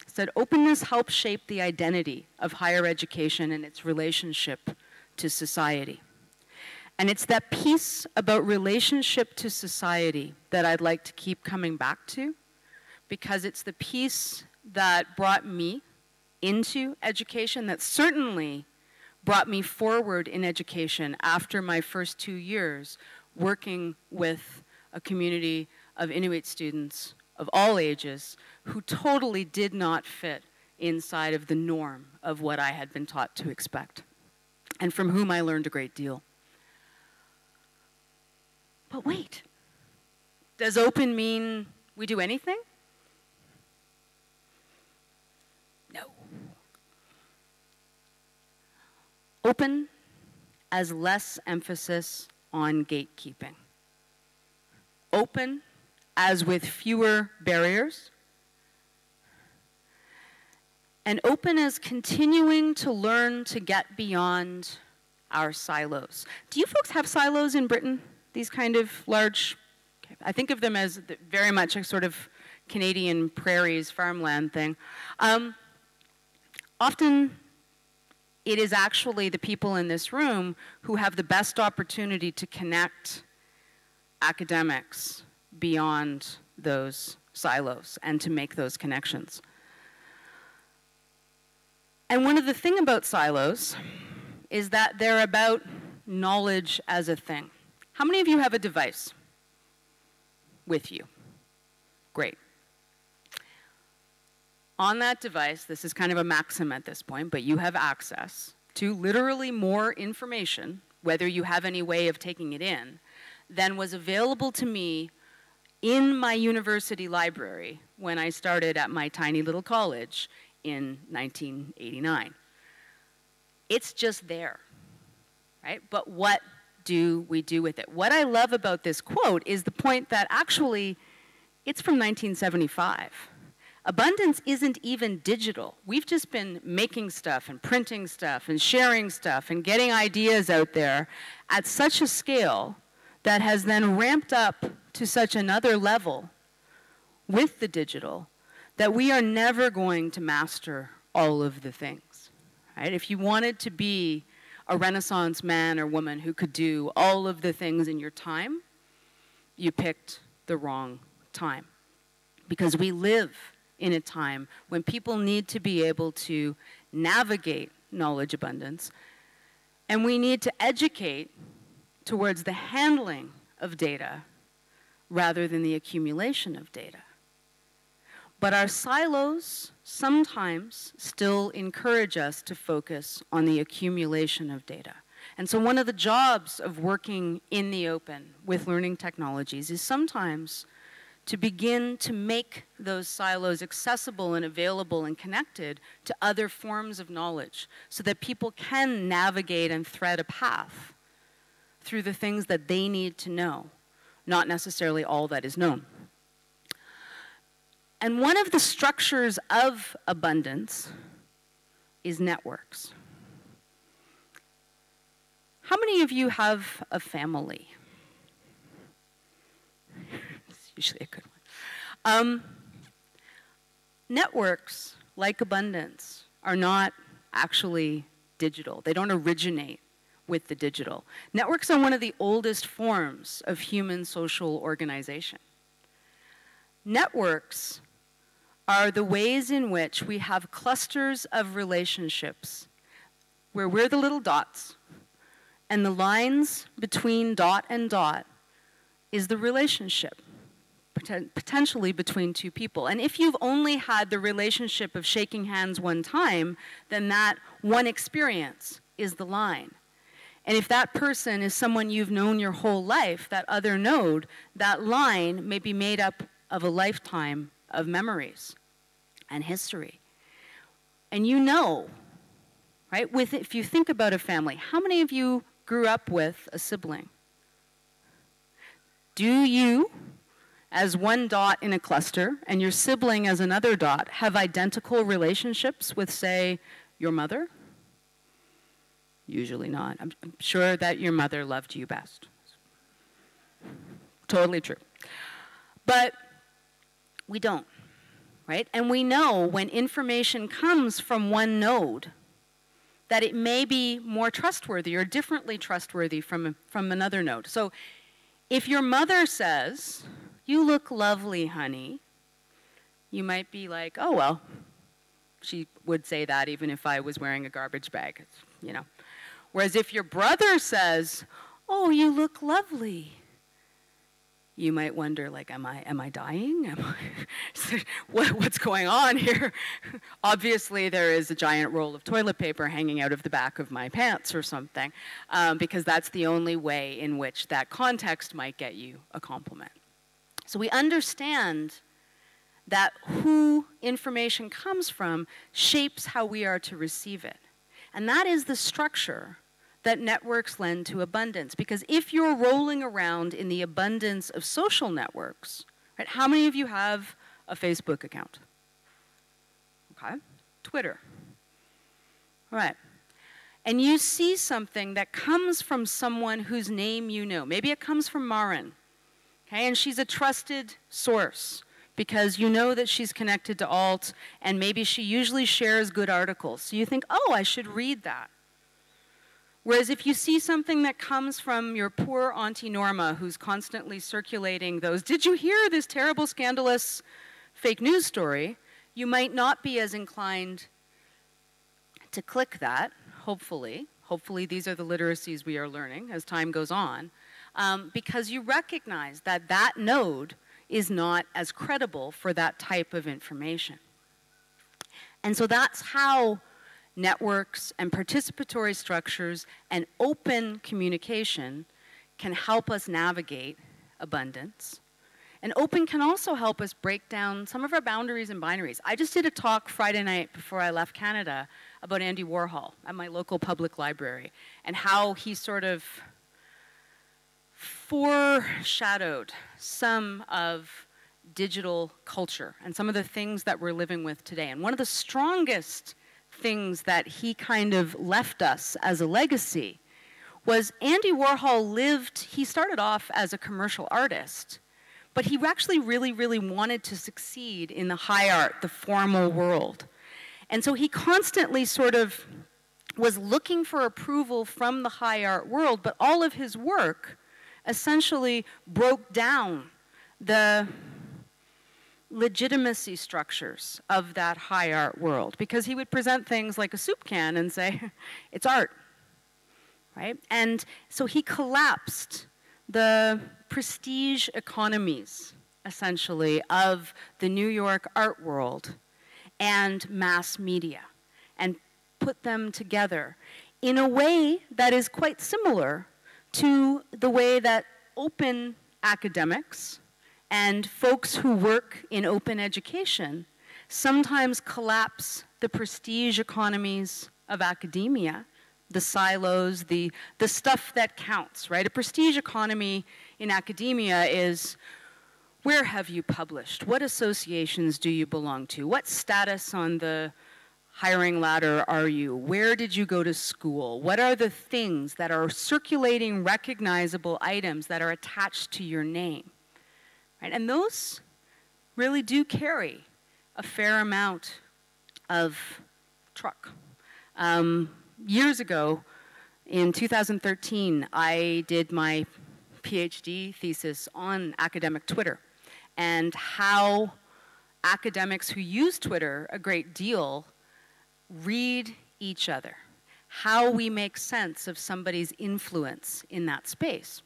[SPEAKER 7] said, openness helps shape the identity of higher education and its relationship to society. And it's that piece about relationship to society that I'd like to keep coming back to, because it's the piece that brought me into education, that certainly brought me forward in education after my first 2 years working with a community of Inuit students of all ages who totally did not fit inside of the norm of what I had been taught to expect, and from whom I learned a great deal. But wait, does open mean we do anything? No. Open as less emphasis on gatekeeping. Open as with fewer barriers. And open as continuing to learn to get beyond our silos. Do you folks have silos in Britain? These kind of large, I think of them as very much a sort of Canadian prairies farmland thing. Often it is actually the people in this room who have the best opportunity to connect academics beyond those silos and to make those connections. And one of the things about silos is that they're about knowledge as a thing. How many of you have a device with you? Great. On that device, this is kind of a maxim at this point, but you have access to literally more information, whether you have any way of taking it in, than was available to me in my university library when I started at my tiny little college in 1989. It's just there, right? But what do we do with it? What I love about this quote is the point that actually it's from 1975. Abundance isn't even digital. We've just been making stuff and printing stuff and sharing stuff and getting ideas out there at such a scale that has then ramped up to such another level with the digital that we are never going to master all of the things, right? If you wanted to be a Renaissance man or woman who could do all of the things in your time, you picked the wrong time. Because we live in a time when people need to be able to navigate knowledge abundance, and we need to educate towards the handling of data rather than the accumulation of data. But our silos sometimes still encourage us to focus on the accumulation of data. And so one of the jobs of working in the open with learning technologies is sometimes to begin to make those silos accessible and available and connected to other forms of knowledge so that people can navigate and thread a path through the things that they need to know, not necessarily all that is known. And one of the structures of abundance is networks. How many of you have a family? It's usually a good one. Networks, like abundance, are not actually digital. They don't originate with the digital. Networks are one of the oldest forms of human social organization. Networks are the ways in which we have clusters of relationships where we're the little dots, and the lines between dot and dot is the relationship, potentially between two people. And if you've only had the relationship of shaking hands one time, then that one experience is the line. And if that person is someone you've known your whole life, that other node, that line may be made up of a lifetime of memories and history. And you know, right, if you think about a family, how many of you grew up with a sibling? Do you, as one dot in a cluster, and your sibling as another dot, have identical relationships with, say, your mother? Usually not. I'm sure that your mother loved you best. Totally true. But we don't, right? And we know when information comes from one node that it may be more trustworthy or differently trustworthy from another node. So if your mother says, "You look lovely, honey," you might be like, "Oh, well," she would say that even if I was wearing a garbage bag, you know. Whereas if your brother says, "Oh, you look lovely," you might wonder, like, am I dying? What's going on here? Obviously, there is a giant roll of toilet paper hanging out of the back of my pants or something, because that's the only way in which that context might get you a compliment. So we understand that who information comes from shapes how we are to receive it. And that is the structure that networks lend to abundance. Because if you're rolling around in the abundance of social networks, right, how many of you have a Facebook account? Okay. Twitter. All right. And you see something that comes from someone whose name you know. Maybe it comes from Maren, okay? And she's a trusted source because you know that she's connected to alt, and maybe she usually shares good articles. So you think, oh, I should read that. Whereas if you see something that comes from your poor Auntie Norma, who's constantly circulating those, did you hear this terrible, scandalous fake news story, you might not be as inclined to click that, hopefully. Hopefully these are the literacies we are learning as time goes on, because you recognize that that node is not as credible for that type of information. And so that's how networks and participatory structures and open communication can help us navigate abundance. And open can also help us break down some of our boundaries and binaries. I just did a talk Friday night before I left Canada about Andy Warhol at my local public library and how he sort of foreshadowed some of digital culture and some of the things that we're living with today. And one of the strongest things that he kind of left us as a legacy was Andy Warhol he started off as a commercial artist, but he actually really, really wanted to succeed in the high art, the formal world. And so he constantly sort of was looking for approval from the high art world, but all of his work essentially broke down the legitimacy structures of that high art world, because he would present things like a soup can and say, it's art, right? And so he collapsed the prestige economies, essentially, of the New York art world and mass media, and put them together in a way that is quite similar to the way that open academics and folks who work in open education sometimes collapse the prestige economies of academia, the silos, the stuff that counts, right? A prestige economy in academia is, where have you published? What associations do you belong to? What status on the hiring ladder are you? Where did you go to school? What are the things that are circulating recognizable items that are attached to your name? Right? And those really do carry a fair amount of truck. Years ago, in 2013, I did my PhD thesis on academic Twitter and how academics who use Twitter a great deal read each other, how we make sense of somebody's influence in that space.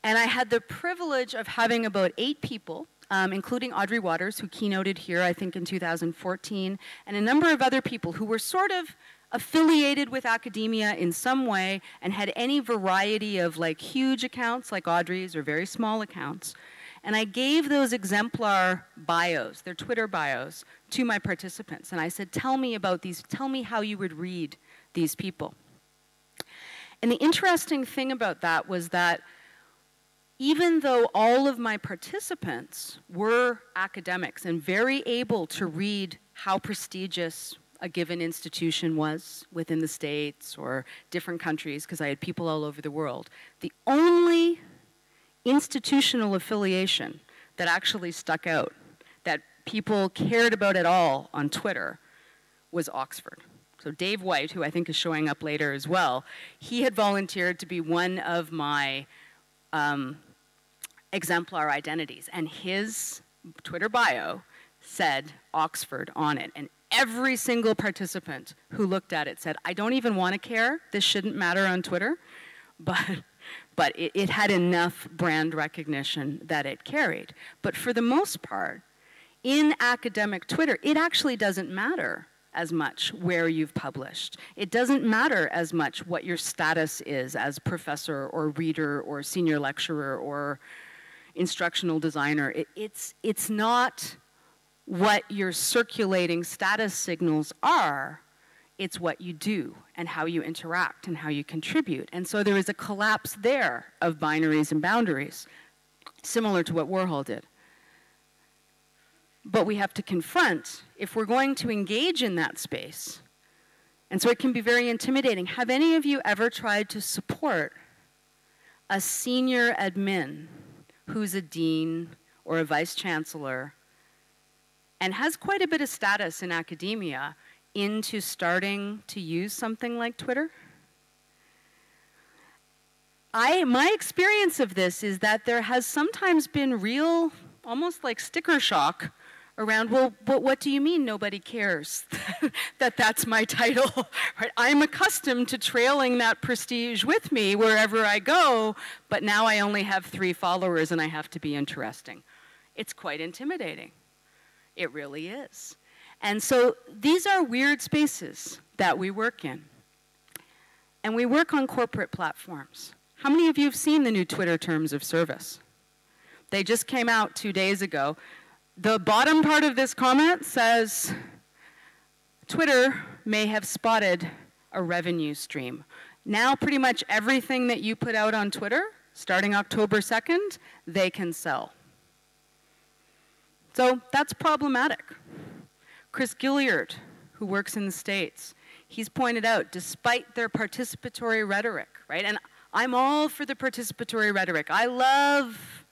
[SPEAKER 7] And I had the privilege of having about 8 people, including Audrey Waters, who keynoted here, I think, in 2014, and a number of other people who were sort of affiliated with academia in some way and had any variety of like huge accounts like Audrey's or very small accounts. And I gave those exemplar bios, their Twitter bios, to my participants. And I said, tell me about these, tell me how you would read these people. And the interesting thing about that was that even though all of my participants were academics and very able to read how prestigious a given institution was within the States or different countries, because I had people all over the world, the only institutional affiliation that actually stuck out, that people cared about at all on Twitter, was Oxford. So Dave White, who I think is showing up later as well, he had volunteered to be one of my exemplar identities, and his Twitter bio said Oxford on it, and every single participant who looked at it said, I don't even want to care, this shouldn't matter on Twitter, but it had enough brand recognition that it carried. But for the most part, in academic Twitter, it actually doesn't matter as much where you've published. It doesn't matter as much what your status is as professor or reader or senior lecturer or instructional designer. It's not what your circulating status signals are, it's what you do and how you interact and how you contribute. And so there is a collapse there of binaries and boundaries, similar to what Warhol did. but we have to confront if we're going to engage in that space. And so it can be very intimidating. Have any of you ever tried to support a senior admin who's a dean or a vice chancellor and has quite a bit of status in academia into starting to use something like Twitter? My experience of this is that there has sometimes been real, almost like sticker shock around, well, but what do you mean nobody cares that that's my title? Right? I'm accustomed to trailing that prestige with me wherever I go, but now I only have 3 followers and I have to be interesting. It's quite intimidating. It really is. And so these are weird spaces that we work in. And we work on corporate platforms. How many of you have seen the new Twitter terms of service? They just came out 2 days ago. The bottom part of this comment says, Twitter may have spotted a revenue stream. Now pretty much everything that you put out on Twitter, starting October 2nd, they can sell. So that's problematic. Chris Gilliard, who works in the States, he's pointed out, despite their participatory rhetoric, right? And I'm all for the participatory rhetoric. I love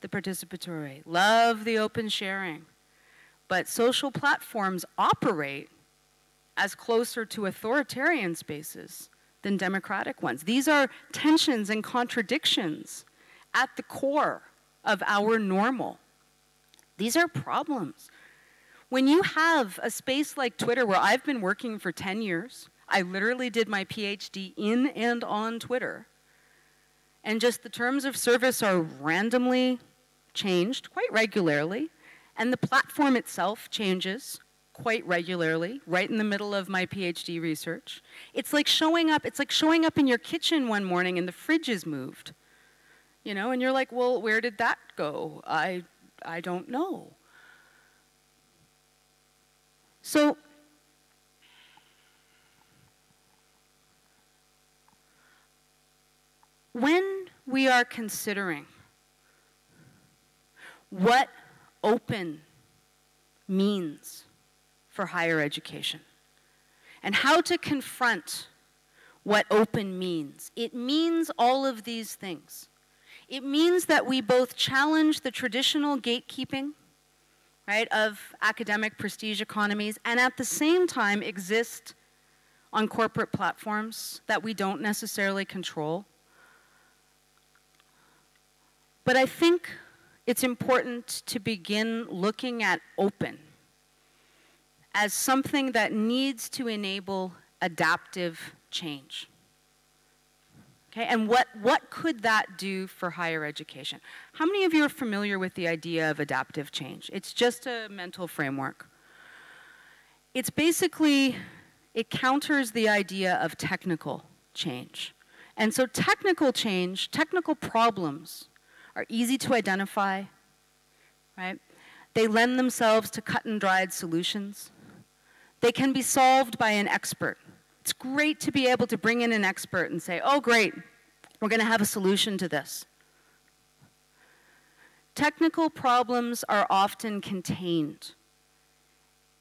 [SPEAKER 7] the participatory, love the open sharing. But social platforms operate as closer to authoritarian spaces than democratic ones. These are tensions and contradictions at the core of our normal. These are problems. When you have a space like Twitter, where I've been working for 10 years, I literally did my PhD in and on Twitter, and just the terms of service are randomly changed quite regularly, and the platform itself changes quite regularly, right in the middle of my PhD research. It's like showing up in your kitchen one morning and the fridge is moved. You know, and you're like, well, where did that go? I don't know. So when we are considering what open means for higher education and how to confront what open means, it means all of these things. It means that we both challenge the traditional gatekeeping, right, of academic prestige economies, and at the same time exist on corporate platforms that we don't necessarily control. But I think it's important to begin looking at open as something that needs to enable adaptive change. Okay, and what could that do for higher education? How many of you are familiar with the idea of adaptive change? It's just a mental framework. It's basically, it counters the idea of technical change. And so technical change, technical problems are easy to identify, right? They lend themselves to cut and dried solutions. They can be solved by an expert. It's great to be able to bring in an expert and say, oh great, we're going to have a solution to this. Technical problems are often contained.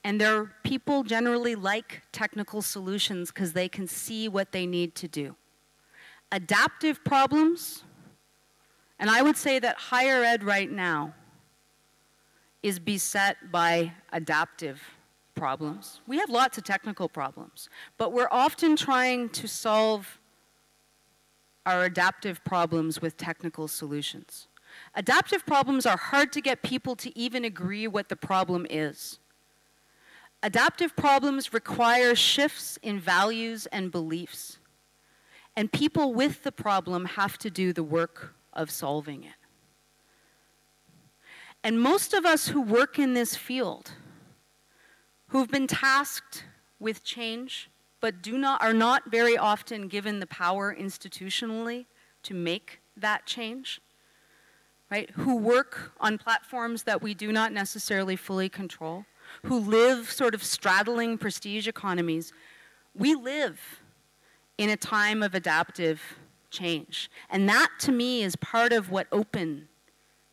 [SPEAKER 7] And people generally like technical solutions because they can see what they need to do. Adaptive problems, and I would say that higher ed right now is beset by adaptive problems. We have lots of technical problems, but we're often trying to solve our adaptive problems with technical solutions. Adaptive problems are hard to get people to even agree what the problem is. Adaptive problems require shifts in values and beliefs, and people with the problem have to do the work of solving it. And most of us who work in this field, who've been tasked with change, but are not very often given the power institutionally to make that change, right? Who work on platforms that we do not necessarily fully control, who live sort of straddling prestige economies. We live in a time of adaptive change. And that, to me, is part of what open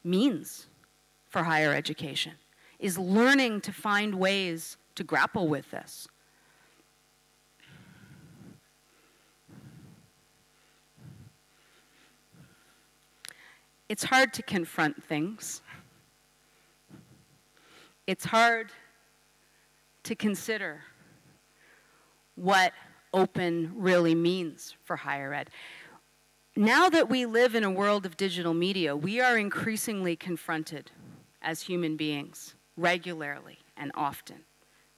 [SPEAKER 7] means for higher education, is learning to find ways to grapple with this. It's hard to confront things. It's hard to consider what open really means for higher ed. Now that we live in a world of digital media, we are increasingly confronted as human beings regularly and often,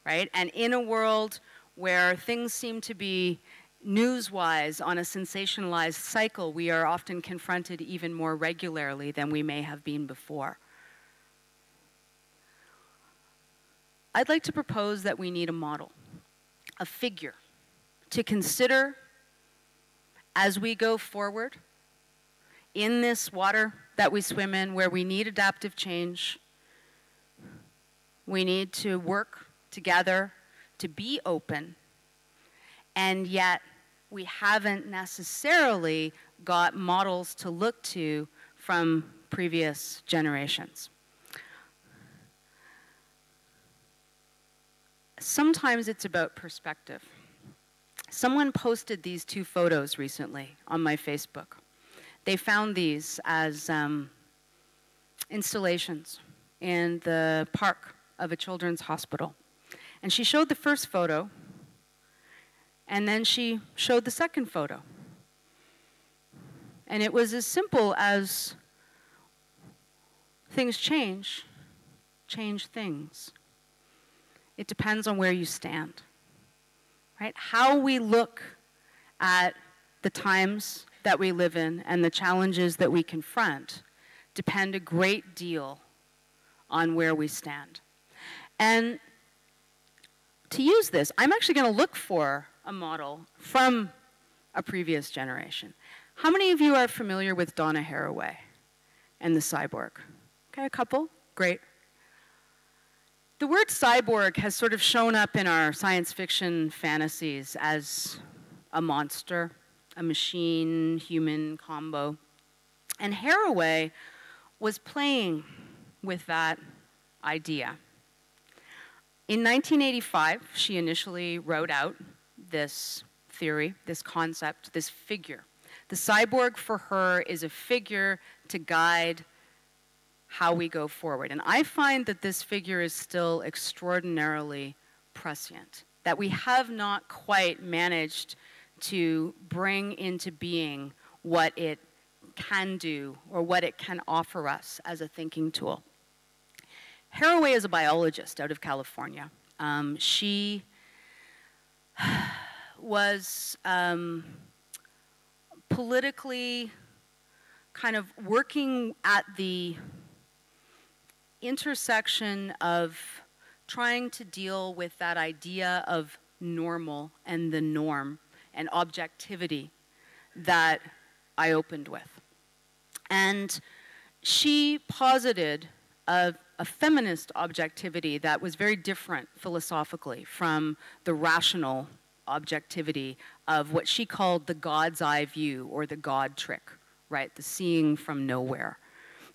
[SPEAKER 7] right? And in a world where things seem to be news-wise on a sensationalized cycle, we are often confronted even more regularly than we may have been before. I'd like to propose that we need a model, a figure, to consider as we go forward in this water that we swim in, where we need adaptive change. We need to work together to be open, and yet we haven't necessarily got models to look to from previous generations. Sometimes it's about perspective. Someone posted these two photos recently on my Facebook. They found these as installations in the park of a children's hospital. And she showed the first photo, and then she showed the second photo. And it was as simple as things change things. It depends on where you stand, right? How we look at the times that we live in and the challenges that we confront depend a great deal on where we stand. And to use this, I'm actually going to look for a model from a previous generation. How many of you are familiar with Donna Haraway and the cyborg? Okay, a couple? Great. The word cyborg has sort of shown up in our science fiction fantasies as a monster, a machine-human combo. And Haraway was playing with that idea. In 1985, she initially wrote out this theory, this concept, this figure. The cyborg for her is a figure to guide how we go forward. And I find that this figure is still extraordinarily prescient, that we have not quite managed to bring into being what it can do or what it can offer us as a thinking tool. Haraway is a biologist out of California. She was politically kind of working at the intersection of trying to deal with that idea of normal and the norm and objectivity that I opened with. And she posited a feminist objectivity that was very different philosophically from the rational objectivity of what she called the God's eye view or the God trick, right? The seeing from nowhere.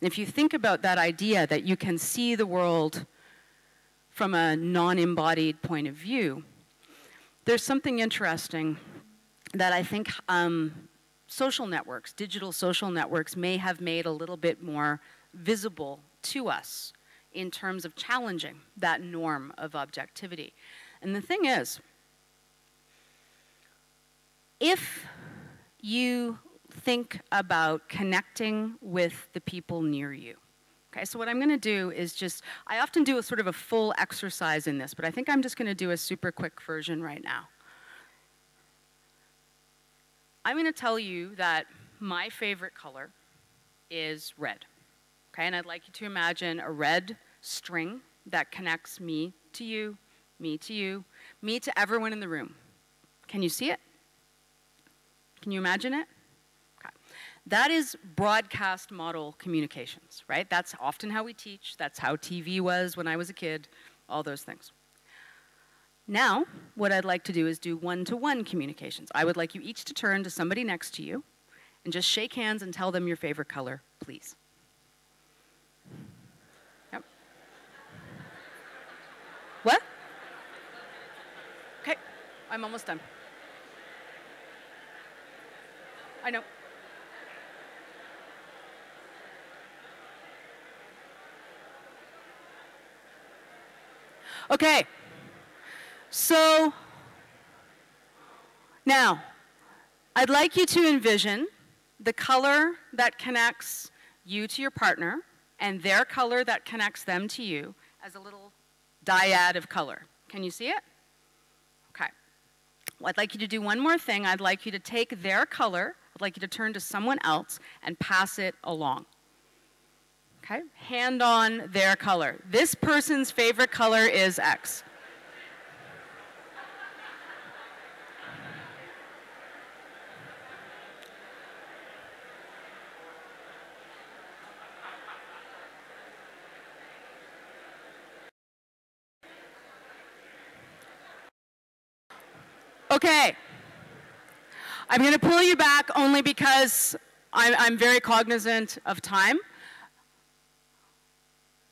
[SPEAKER 7] And if you think about that idea that you can see the world from a non-embodied point of view, there's something interesting that I think social networks, digital social networks, may have made a little bit more visible to us in terms of challenging that norm of objectivity. And the thing is, if you think about connecting with the people near you, okay, so what I'm going to do is just, I often do a sort of a full exercise in this, but I think I'm just going to do a super quick version right now. I'm going to tell you that my favorite color is red. Okay, and I'd like you to imagine a red string that connects me to you, me to you, me to everyone in the room. Can you see it? Can you imagine it? Okay. That is broadcast model communications, right? That's often how we teach. That's how TV was when I was a kid, all those things. Now, what I'd like to do is do one-to-one communications. I would like you each to turn to somebody next to you and just shake hands and tell them your favorite color, please. Yep. I'm almost done. I know. Okay. So now, I'd like you to envision the color that connects you to your partner and their color that connects them to you as a little dyad of color. Can you see it? Okay. Well, I'd like you to do one more thing. I'd like you to take their color, I'd like you to turn to someone else and pass it along. Okay? Hand on their color. This person's favorite color is X. Okay. I'm going to pull you back only because I'm very cognizant of time.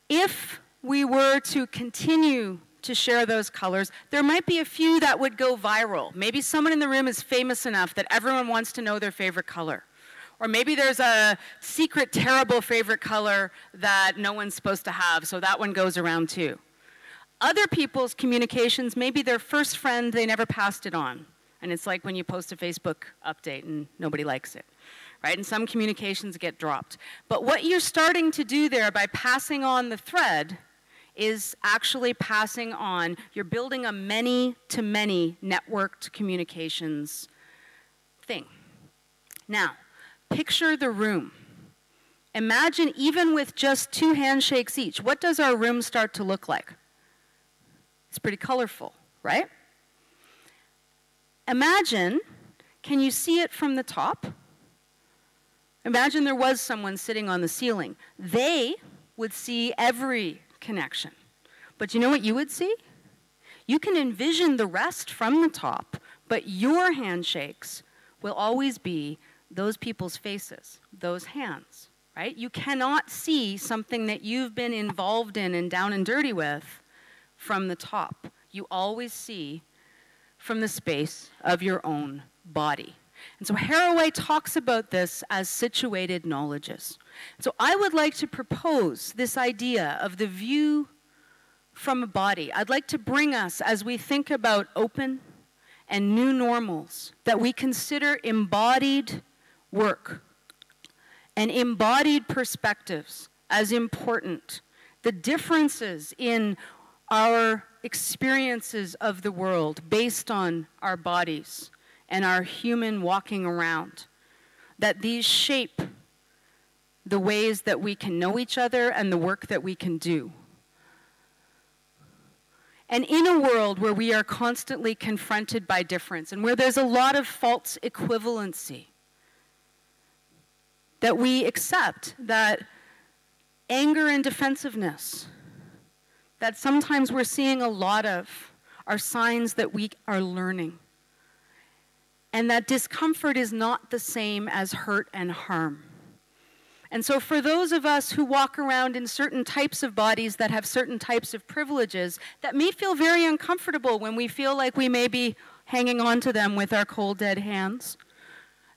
[SPEAKER 7] If we were to continue to share those colors, there might be a few that would go viral. Maybe someone in the room is famous enough that everyone wants to know their favorite color. Or maybe there's a secret, terrible favorite color that no one's supposed to have, so that one goes around too. Other people's communications, maybe their first friend, they never passed it on. And it's like when you post a Facebook update and nobody likes it, right? And some communications get dropped. But what you're starting to do there by passing on the thread is actually passing on, you're building a many-to-many networked communications thing. Now, picture the room. Imagine even with just 2 handshakes each, what does our room start to look like? It's pretty colorful, right? Imagine, can you see it from the top? Imagine there was someone sitting on the ceiling. They would see every connection. But you know what you would see? You can envision the rest from the top, but your handshakes will always be those people's faces, those hands, right? You cannot see something that you've been involved in and down and dirty with from the top. You always see from the space of your own body. And so Haraway talks about this as situated knowledges. So I would like to propose this idea of the view from a body. I'd like to bring us, as we think about open and new normals, that we consider embodied work and embodied perspectives as important. The differences in our experiences of the world based on our bodies and our human walking around, that these shape the ways that we can know each other and the work that we can do. And in a world where we are constantly confronted by difference and where there's a lot of false equivalency, that we accept that anger and defensiveness that sometimes we're seeing a lot of are signs that we are learning. And that discomfort is not the same as hurt and harm. And so for those of us who walk around in certain types of bodies that have certain types of privileges, that may feel very uncomfortable when we feel like we may be hanging on to them with our cold, dead hands,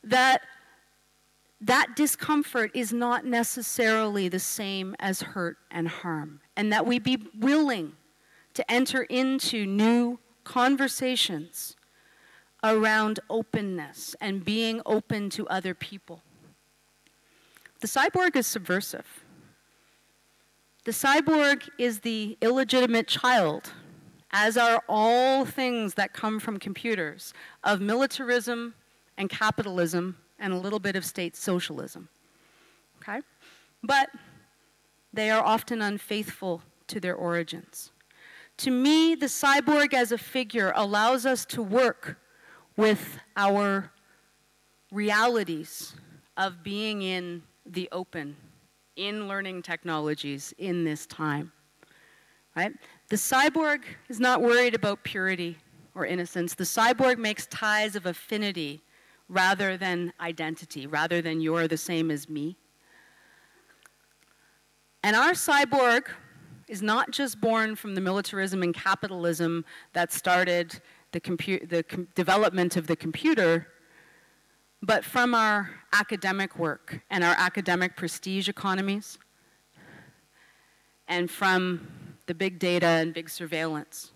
[SPEAKER 7] that discomfort is not necessarily the same as hurt and harm, and that we be willing to enter into new conversations around openness and being open to other people. The cyborg is subversive. The cyborg is the illegitimate child, as are all things that come from computers, of militarism and capitalism and a little bit of state socialism, okay? But they are often unfaithful to their origins. To me, the cyborg as a figure allows us to work with our realities of being in the open, in learning technologies in this time, right? The cyborg is not worried about purity or innocence. The cyborg makes ties of affinity rather than identity, rather than you're the same as me. And our cyborg is not just born from the militarism and capitalism that started development of the computer, but from our academic work and our academic prestige economies, and from the big data and big surveillance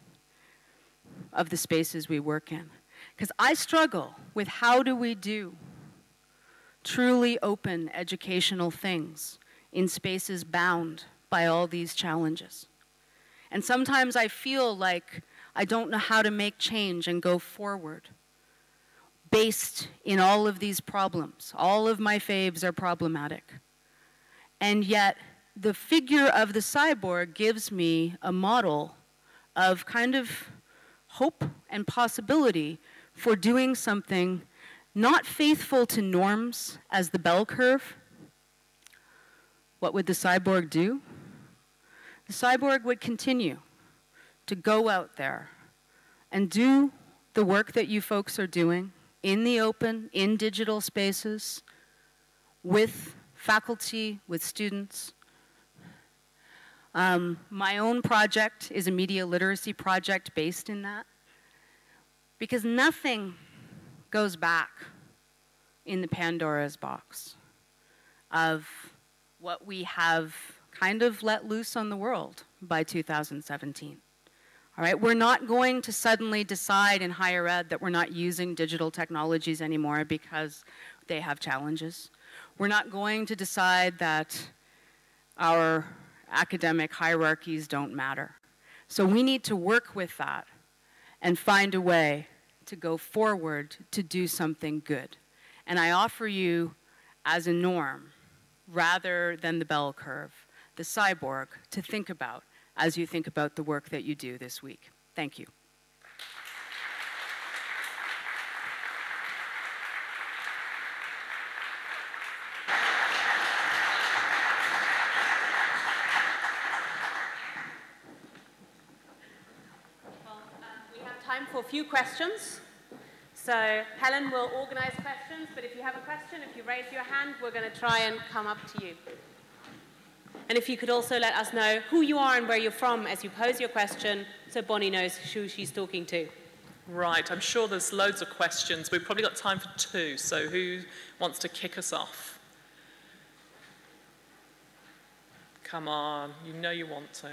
[SPEAKER 7] of the spaces we work in. Because I struggle with how do we do truly open educational things in spaces bound by all these challenges. And sometimes I feel like I don't know how to make change and go forward based in all of these problems. All of my faves are problematic. And yet, the figure of the cyborg gives me a model of kind of hope and possibility for doing something not faithful to norms as the bell curve. What would the cyborg do? The cyborg would continue to go out there and do the work that you folks are doing in the open, in digital spaces, with faculty, with students. My own project is a media literacy project based in that, because nothing goes back in the Pandora's box of what we have kind of let loose on the world by 2017. All right, we're not going to suddenly decide in higher ed that we're not using digital technologies anymore because they have challenges. We're not going to decide that our academic hierarchies don't matter. So we need to work with that and find a way to go forward to do something good. And I offer you as a norm, rather than the bell curve, the cyborg to think about as you think about the work that you do this week. Thank you.
[SPEAKER 1] Time for a few questions. So Helen will organize questions, but if you have a question, if you raise your hand, we're going to try and come up to you. And if you could also let us know who you are and where you're from as you pose your question, so Bonnie knows who she's talking to.
[SPEAKER 2] Right, I'm sure there's loads of questions. We've probably got time for 2, so who wants to kick us off? Come on, you know you want to.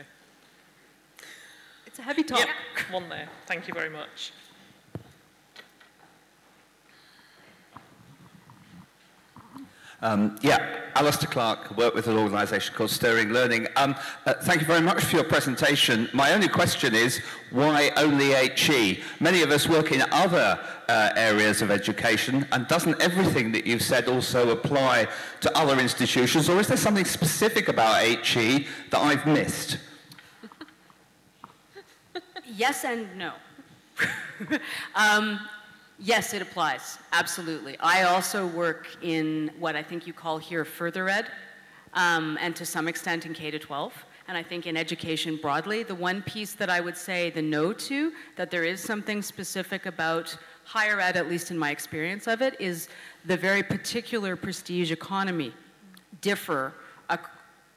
[SPEAKER 7] It's a heavy talk.
[SPEAKER 2] Yep, one there. Thank you very much.
[SPEAKER 8] Alistair Clark, work with an organisation called Stirring Learning. Thank you very much for your presentation. My only question is, why only HE? Many of us work in other areas of education, and doesn't everything that you've said also apply to other institutions, or is there something specific about HE that I've missed?
[SPEAKER 7] Yes and no. Yes, it applies, absolutely. I also work in what I think you call here further ed, and to some extent in K-12, and I think in education broadly. The one piece that I would say the no to, that there is something specific about higher ed, at least in my experience of it, is the very particular prestige economy differ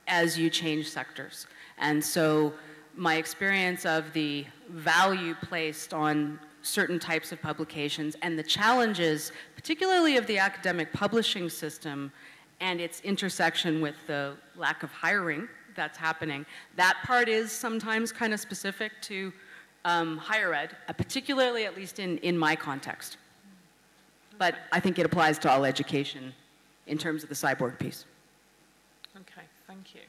[SPEAKER 7] as you change sectors. And so my experience of the value placed on certain types of publications and the challenges, particularly of the academic publishing system and its intersection with the lack of hiring that's happening, that part is sometimes kind of specific to higher ed, particularly at least in my context. But I think it applies to all education in terms of the cyborg piece.
[SPEAKER 2] Okay, thank you.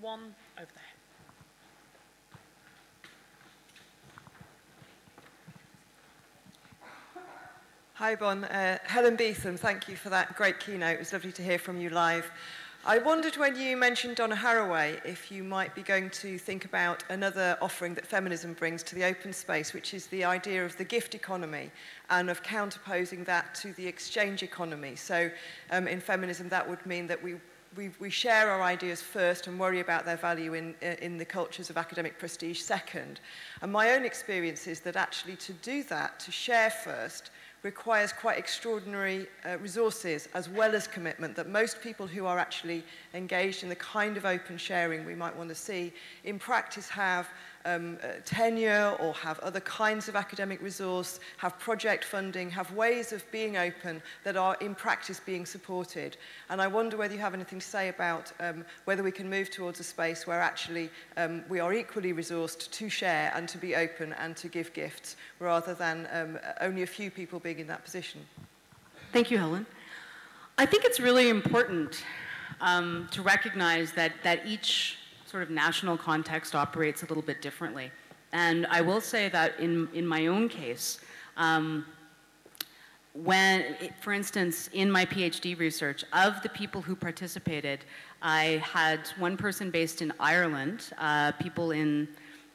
[SPEAKER 2] One over there.
[SPEAKER 9] Hi, Bon. Helen Beetham, thank you for that great keynote. It was lovely to hear from you live. I wondered when you mentioned Donna Haraway if you might be going to think about another offering that feminism brings to the open space, which is the idea of the gift economy and of counterposing that to the exchange economy. So in feminism, that would mean that we share our ideas first and worry about their value in the cultures of academic prestige second. And my own experience is that actually to do that, to share first, requires quite extraordinary resources as well as commitment that most people who are actually engaged in the kind of open sharing we might want to see in practice have tenure or have other kinds of academic resource, have project funding, have ways of being open that are in practice being supported. And I wonder whether you have anything to say about whether we can move towards a space where actually we are equally resourced to share and to be open and to give gifts, rather than only a few people being in that position.
[SPEAKER 7] Thank you, Helen. I think it's really important to recognize that each sort of national context operates a little bit differently. And I will say that in my own case, for instance, in my PhD research, of the people who participated, I had one person based in Ireland, people in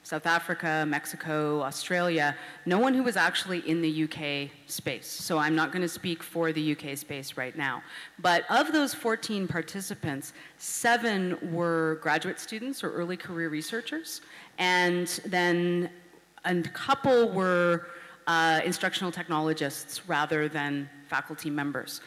[SPEAKER 7] South Africa, Mexico, Australia, no one who was actually in the UK space. So I'm not going to speak for the UK space right now. But of those 14 participants, 7 were graduate students or early career researchers, and then a couple were instructional technologists rather than faculty members.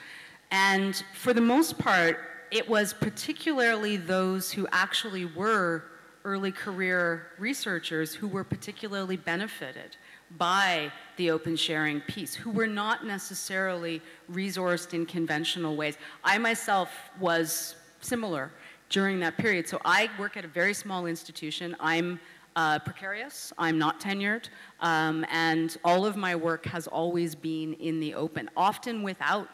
[SPEAKER 7] And for the most part, it was particularly those who actually were early career researchers who were particularly benefited by the open sharing piece, who were not necessarily resourced in conventional ways. I myself was similar during that period. So I work at a very small institution. I'm precarious, I'm not tenured, and all of my work has always been in the open, often without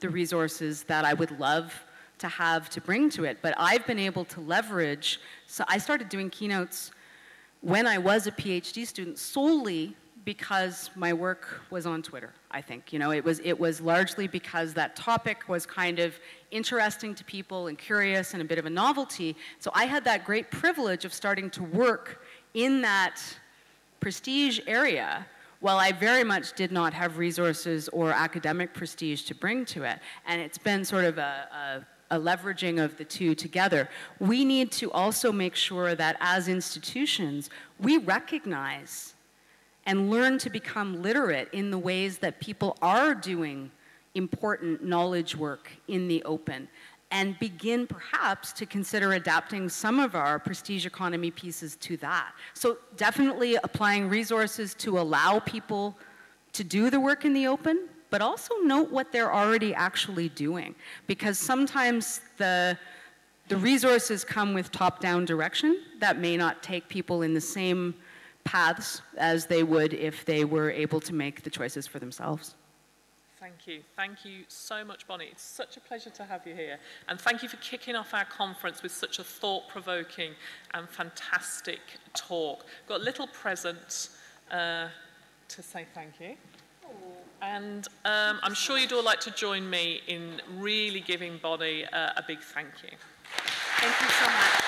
[SPEAKER 7] the resources that I would love to have to bring to it. But I've been able to leverage, so I started doing keynotes when I was a PhD student solely because my work was on Twitter, I think. You know, it was largely because that topic was kind of interesting to people and curious and a bit of a novelty. So I had that great privilege of starting to work in that prestige area while I very much did not have resources or academic prestige to bring to it. And it's been sort of a leveraging of the two together. We need to also make sure that as institutions, we recognize and learn to become literate in the ways that people are doing important knowledge work in the open, and begin perhaps to consider adapting some of our prestige economy pieces to that. So definitely applying resources to allow people to do the work in the open, but also note what they're already actually doing. Because sometimes the resources come with top-down direction that may not take people in the same paths as they would if they were able to make the choices for themselves.
[SPEAKER 2] Thank you. Thank you so much, Bonnie. It's such a pleasure to have you here. And thank you for kicking off our conference with such a thought-provoking and fantastic talk. We've got little presents to say thank you. And I'm sure you'd all like to join me in really giving Bonnie a big thank you.
[SPEAKER 7] Thank you so much.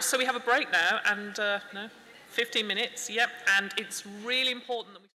[SPEAKER 2] So we have a break now, and no, 15 minutes, yep, and it's really important that we